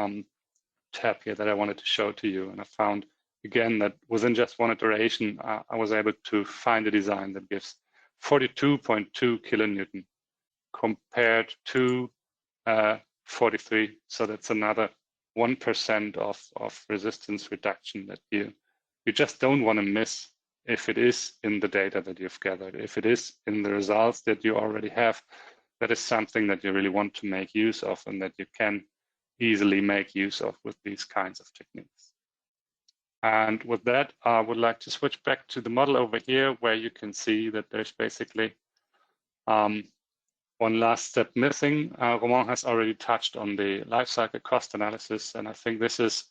tab here that I wanted to show to you. And I found, again, that within just one iteration, I was able to find a design that gives 42.2 kilonewton compared to 43. So that's another 1% of resistance reduction that you just don't want to miss if it is in the data that you've gathered. If it is in the results that you already have, that is something that you really want to make use of and that you can easily make use of with these kinds of techniques. And with that, I would like to switch back to the model over here, where you can see that there's basically one last step missing. Romain has already touched on the lifecycle cost analysis, and I think this is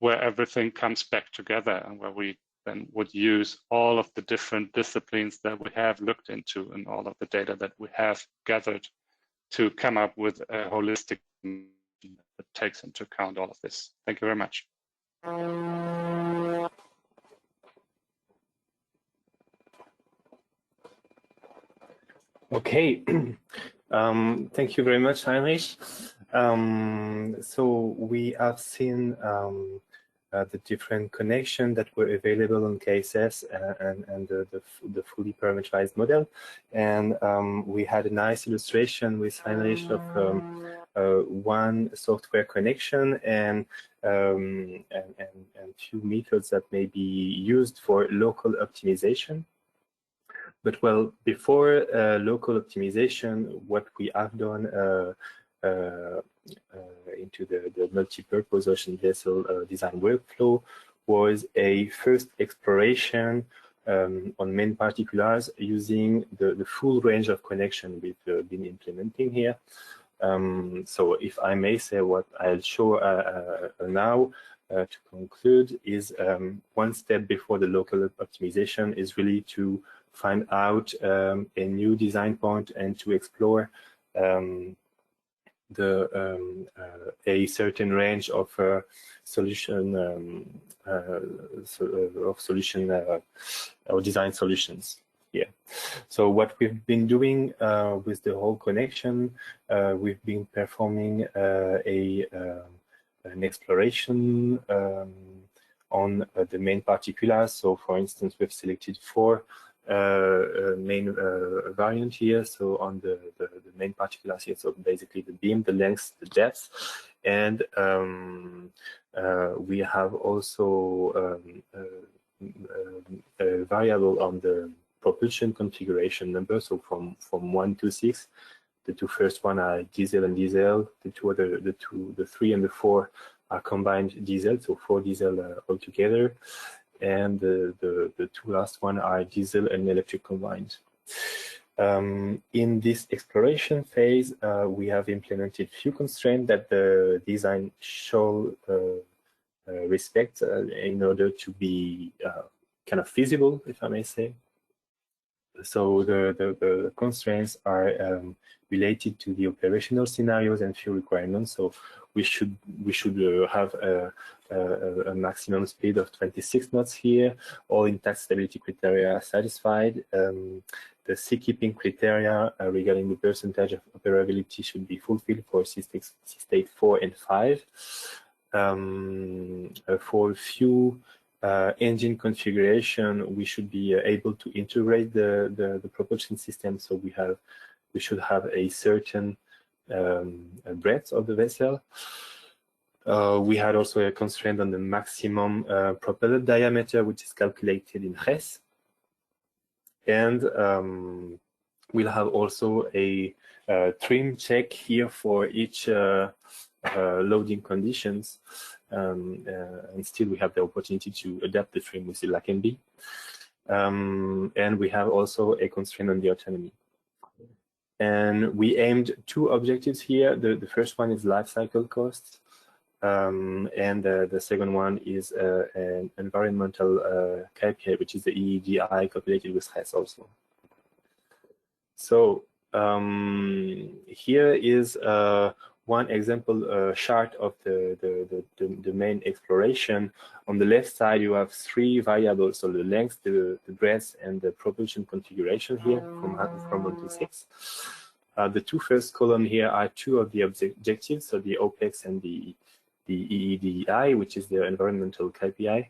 where everything comes back together and where we then would use all of the different disciplines that we have looked into and all of the data that we have gathered to come up with a holistic that takes into account all of this. Thank you very much. Okay, thank you very much, Heinrich. So we have seen the different connections that were available on CAESES and the fully parameterized model. And we had a nice illustration with Heinrich of one software connection and few methods that may be used for local optimization. But well, before local optimization, what we have done into the multi-purpose ocean vessel design workflow was a first exploration on main particulars using the full range of connection we've been implementing here. So if I may say, what I'll show now to conclude is one step before the local optimization is really to find out a new design point and to explore a certain range of solution or design solutions here. So what we've been doing with the whole connection, we've been performing an exploration on the main particulars. So for instance, we've selected 4 main variant here. So on the main particulars here, so basically the beam, the length, the depth, and we have also a variable on the propulsion configuration number. So from 1 to 6, the two first one are diesel and diesel. The 3 and the 4 are combined diesel, so 4 diesel altogether. And the two last one are diesel and electric combined. In this exploration phase, we have implemented few constraints that the design shall respect in order to be kind of feasible, if I may say. So the constraints are related to the operational scenarios and fuel requirements. So we should have a maximum speed of 26 knots here. All intact stability criteria are satisfied. The seakeeping criteria regarding the percentage of operability should be fulfilled for sea state 4 and 5. For few engine configuration, we should be able to integrate the propulsion system. So we should have a certain breadth of the vessel. We had also a constraint on the maximum propeller diameter, which is calculated in HES. And we'll have also a trim check here for each loading conditions. And still we have the opportunity to adapt the trim with the LAC&B. And we have also a constraint on the autonomy. And we aimed two objectives here. The first one is life cycle costs. And the second one is an environmental KPI, which is the EEDI calculated with HES also. So here is one example chart of the main exploration. On the left side, you have three variables, so the length, the breadth, and the propulsion configuration here from 1 to 6. The two first columns here are two of the objectives, so the OPEX and the EEDI, which is the environmental KPI.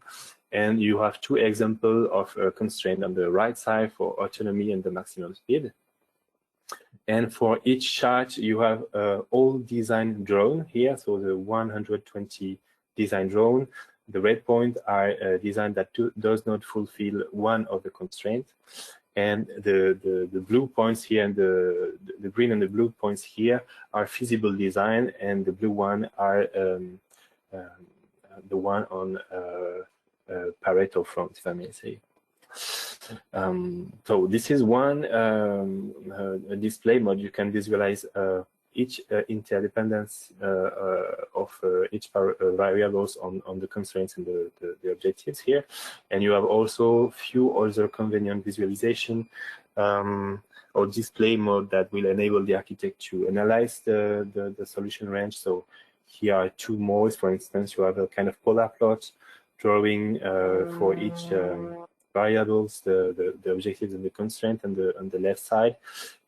And you have two examples of constraint on the right side for autonomy and the maximum speed. And for each chart, you have all design drawn here. So the 120 design drawn, the red point are design that does not fulfill one of the constraints. And the blue points here and the green and the blue points here are feasible design, and the blue one are the one on Pareto front, if I may say. So this is one display mode. You can visualize each interdependence of each variables on the constraints and the objectives here. And you have also few other convenient visualization or display mode that will enable the architect to analyze the solution range. So here are two modes. For instance, you have a kind of polar plot drawing for each variables, the objectives and the constraint on the left side.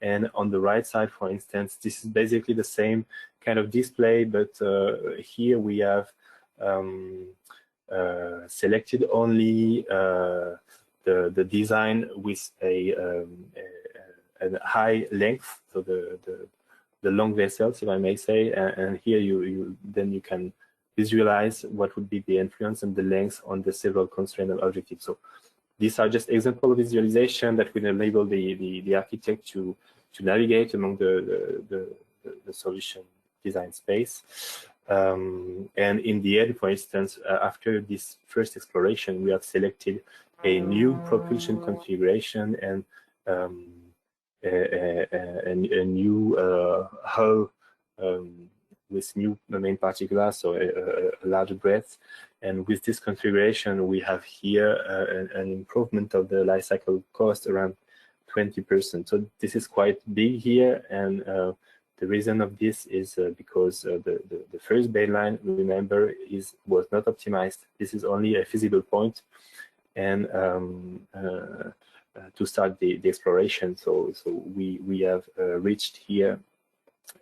And on the right side, for instance, this is basically the same kind of display, but here we have selected only the design with a high length, so the long vessels, if I may say, and here you can visualize what would be the influence and the length on the several constraints and objectives. So these are just example of visualization that will enable the architect to navigate among the solution design space. And in the end, for instance, after this first exploration, we have selected a new propulsion configuration and a new hull with new main particulars, so a larger breadth. And with this configuration, we have here an improvement of the life cycle cost around 20%. So this is quite big here, and the reason of this is because the first baseline, remember, was not optimized. This is only a feasible point, and to start the exploration. So we have reached here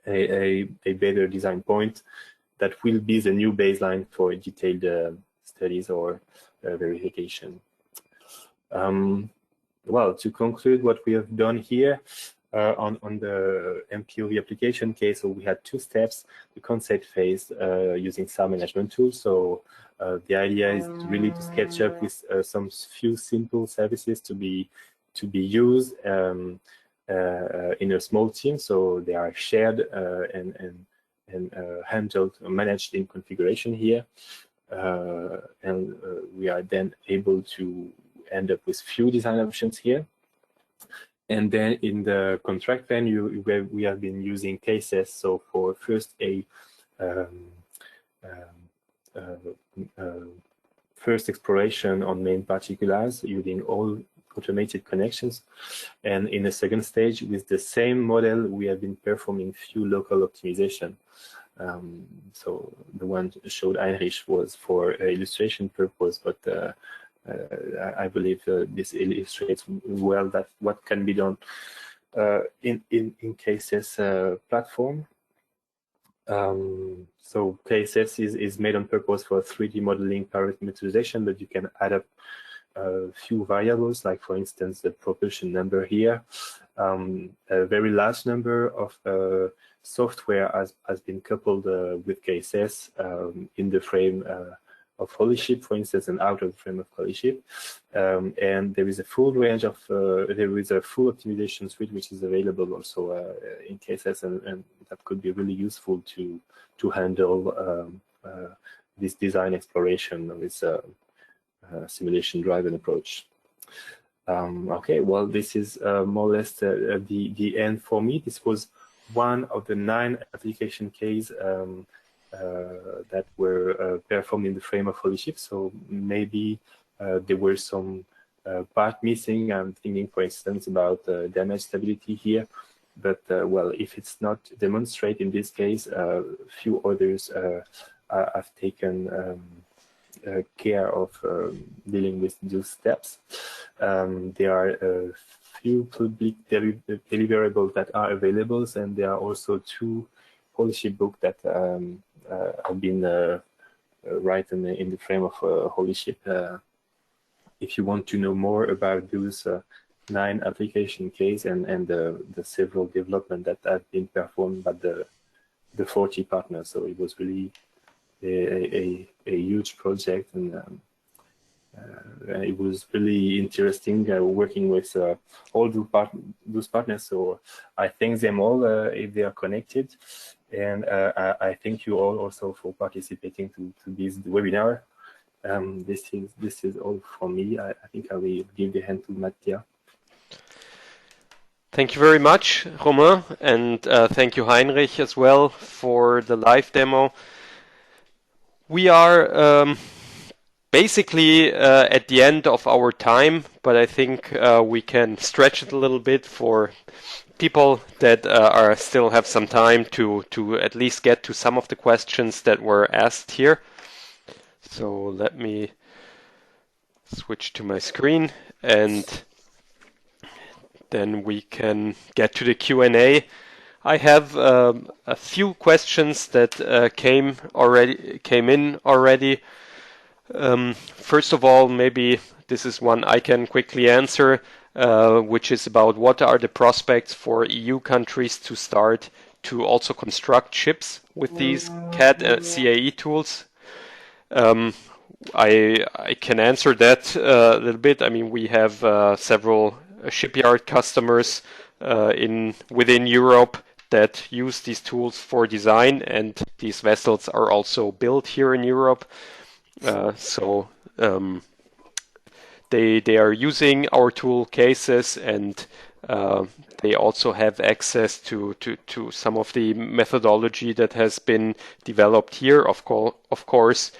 a better design point that will be the new baseline for detailed studies or verification. well, to conclude what we have done here on the MPOV application case, so we had two steps: the concept phase using SAR management tools. So the idea is really to sketch up with some few simple services to be used in a small team, so they are shared and handled, managed in configuration here, and we are then able to end up with few design options here. And then in the contract venue, we have been using CAESES. So for first first exploration on main particulars using all automated connections. And in a second stage, with the same model, we have been performing few local optimization. So the one showed Heinrich was for illustration purpose, but I believe this illustrates well that what can be done in CAESES platform. So CAESES is made on purpose for 3D modeling parameterization, but you can add up a few variables, like for instance the propulsion number here. A very large number of software has been coupled with CAESES in the frame of HOLISHIP, for instance, and out of the frame of HOLISHIP. And there is a full range of, there is a full optimization suite which is available also in CAESES, and that could be really useful to handle this design exploration with simulation-driven approach. Okay, well, this is more or less the end for me. This was one of the 9 application cases that were performed in the frame of HOLISHIP. So maybe there were some part missing. I'm thinking, for instance, about damage stability here. But well, if it's not demonstrated in this case, few others have taken care of dealing with those steps. There are a few public deliverables that are available, and there are also 2 HOLISHIP books that have been written in the frame of HOLISHIP. If you want to know more about those 9 application cases and the several development that have been performed by the 40 partners, so it was really a huge project, and it was really interesting working with all those partners. So I thank them all if they are connected, and I thank you all also for participating to this webinar. This is all from me. I think I will give the hand to Mattia. Thank you very much, Romain, and thank you, Heinrich, as well for the live demo. We are basically at the end of our time, but I think we can stretch it a little bit for people that still have some time to at least get to some of the questions that were asked here. So let me switch to my screen, and then we can get to the Q&A. I have a few questions that came in already. First of all, maybe this is one I can quickly answer, which is about what are the prospects for EU countries to start to also construct ships with these CAD CAE tools. I can answer that a little bit. I mean, we have several shipyard customers within Europe that use these tools for design, and these vessels are also built here in Europe. So they are using our tool CAESES, and they also have access to some of the methodology that has been developed here. Of course,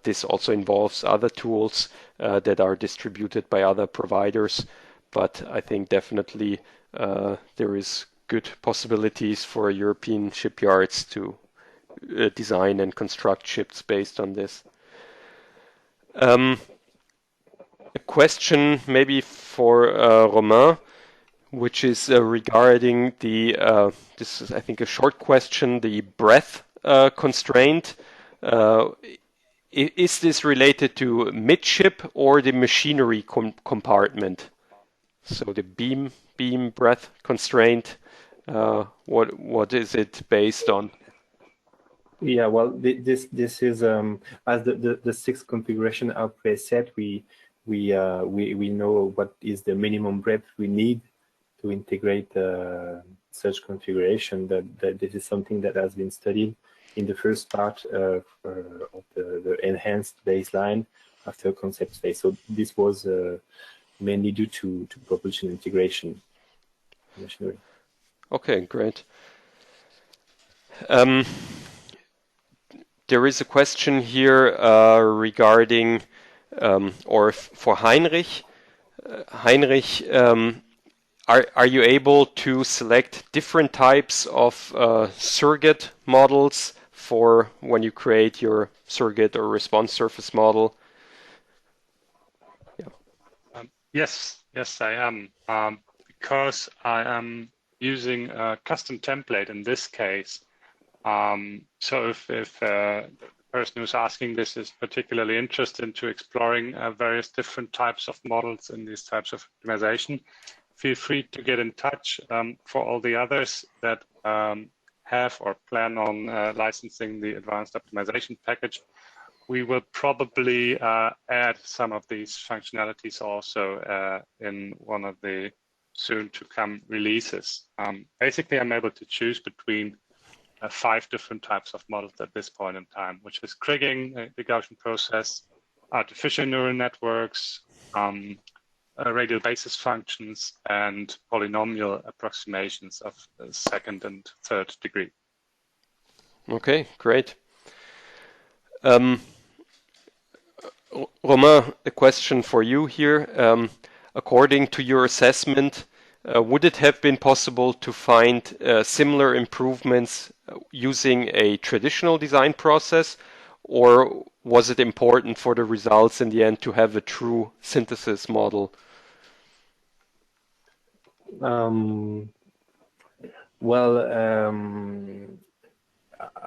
this also involves other tools that are distributed by other providers, but I think definitely there is good possibilities for European shipyards to design and construct ships based on this. A question maybe for Romain, which is regarding this is, I think, a short question, the breadth constraint. Is this related to midship or the machinery compartment? So the beam breadth constraint, what is it based on? Yeah, well, this is as the sixth configuration output set. We know what is the minimum breadth we need to integrate such configuration. That this is something that has been studied in the first part of the enhanced baseline after concept phase. So this was mainly due to propulsion integration machinery. Okay, great. There is a question here regarding, or for Heinrich. Heinrich, are you able to select different types of surrogate models for when you create your surrogate or response surface model? Yeah. Yes, I am. Because I am using a custom template in this case. So if the person who's asking this is particularly interested into exploring various different types of models in these types of optimization, feel free to get in touch. For all the others that have or plan on licensing the advanced optimization package, we will probably add some of these functionalities also in one of the soon to come releases. Basically, I'm able to choose between 5 different types of models at this point in time, which is Kriging, the Gaussian process, artificial neural networks, radial basis functions, and polynomial approximations of the second and third degree. Okay, great. Romain, a question for you here. According to your assessment, would it have been possible to find similar improvements using a traditional design process, or was it important for the results in the end to have a true synthesis model?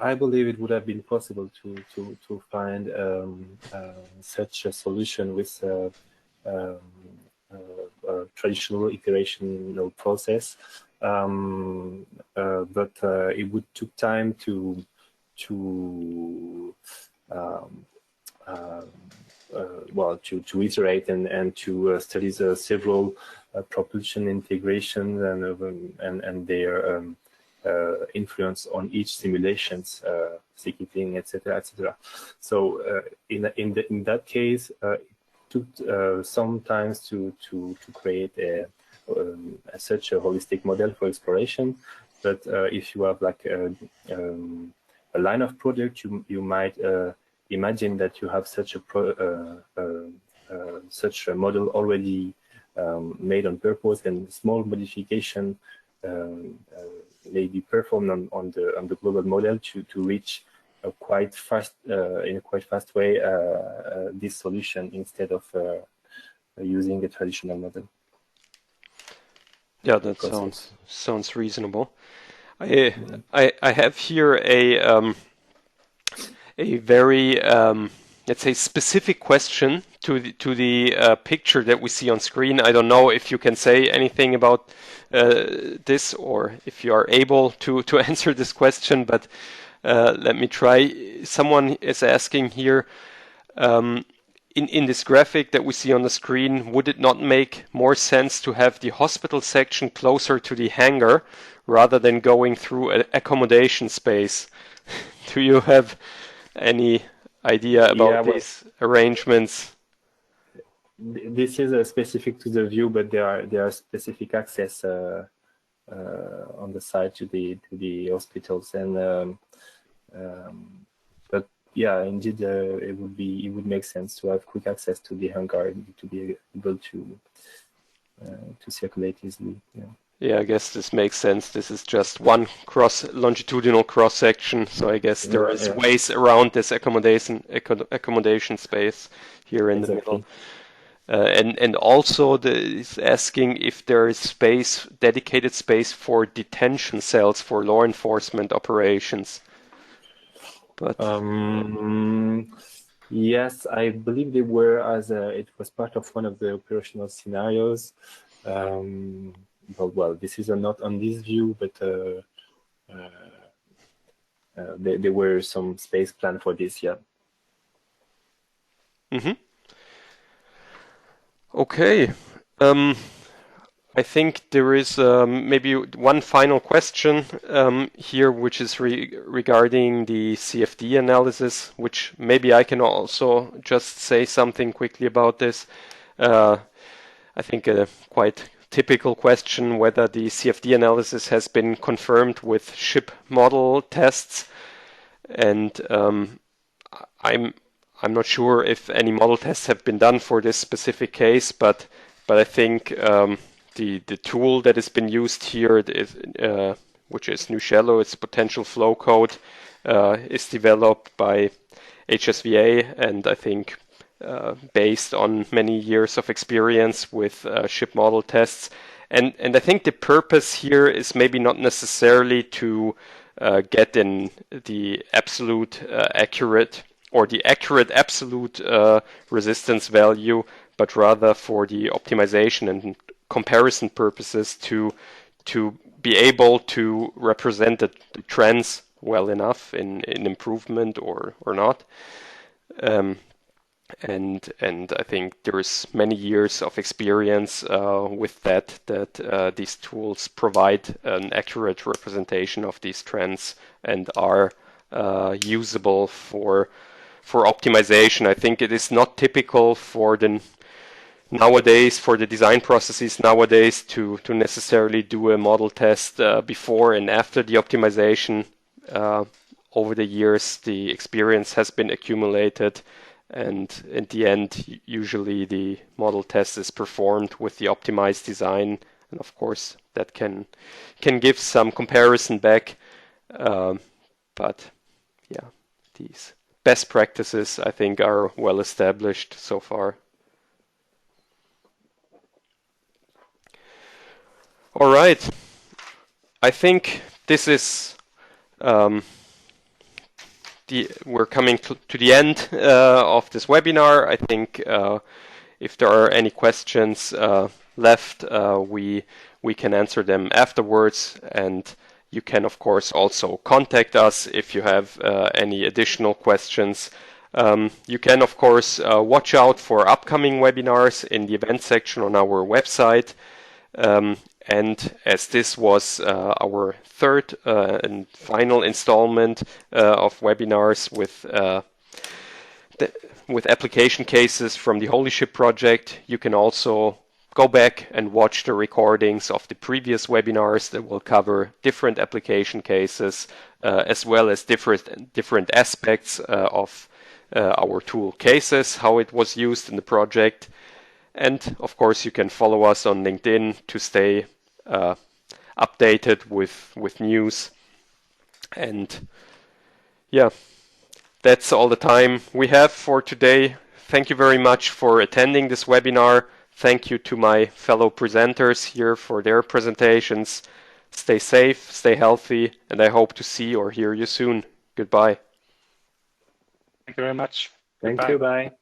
I believe it would have been possible to find such a solution with a traditional iteration process, but it would took time to iterate and to study the several propulsion integrations and their influence on each simulations, sequencing, etc., etc. So in that case, it took some time to create such a holistic model for exploration. But if you have like a line of product, you might imagine that you have such a model already made on purpose, and small modification may be performed on the global model to reach a quite fast in a quite fast way this solution instead of using a traditional model. Yeah, that sounds reasonable. I have here a very let's say specific question to the picture that we see on screen. I don't know if you can say anything about this, or if you are able to answer this question, but let me try. Someone is asking here, in this graphic that we see on the screen, would it not make more sense to have the hospital section closer to the hangar rather than going through an accommodation space? Do you have any idea about these arrangements? This is specific to the view, but there are specific access on the side to the hospitals, and but yeah, indeed, it would make sense to have quick access to the hangar to be able to circulate easily. Yeah, I guess this makes sense. This is just one longitudinal cross section, so I guess there is ways around this accommodation space here in the middle. And also is asking if there is dedicated space for detention cells for law enforcement operations. But yes, I believe they were, as it was part of one of the operational scenarios. Well, this is not on this view, but there were some space planned for this, yeah. Mm-hmm. Okay. I think there is maybe one final question here, which is regarding the CFD analysis, which maybe I can also just say something quickly about this. I think a quite typical question whether the CFD analysis has been confirmed with ship model tests, and I'm not sure if any model tests have been done for this specific case, but I think the tool that has been used here is, which is NuShallo, its potential flow code, is developed by HSVA, and I think based on many years of experience with ship model tests. And I think the purpose here is maybe not necessarily to get in the absolute accurate or the accurate absolute resistance value, but rather for the optimization and comparison purposes to be able to represent the trends well enough in improvement or not. And I think there's many years of experience with that these tools provide an accurate representation of these trends and are usable for optimization. I think it is not typical for the design processes nowadays to necessarily do a model test before and after the optimization. Over the years, the experience has been accumulated, and in the end, usually the model test is performed with the optimized design, and of course that can give some comparison back. But yeah, these best practices I think are well established so far. All right, I think this is we're coming to the end of this webinar. I think if there are any questions left, we can answer them afterwards, and you can of course also contact us if you have any additional questions. You can of course watch out for upcoming webinars in the event section on our website. And as this was our third and final installment of webinars with application cases from the HOLISHIP project, you can also go back and watch the recordings of the previous webinars that will cover different application cases as well as different aspects of our tool CAESES, how it was used in the project. And of course, you can follow us on LinkedIn to stay updated with news. And yeah, that's all the time we have for today. Thank you very much for attending this webinar. Thank you to my fellow presenters here for their presentations. Stay safe, stay healthy, and I hope to see or hear you soon. Goodbye. Thank you very much. Thank Goodbye. you, bye.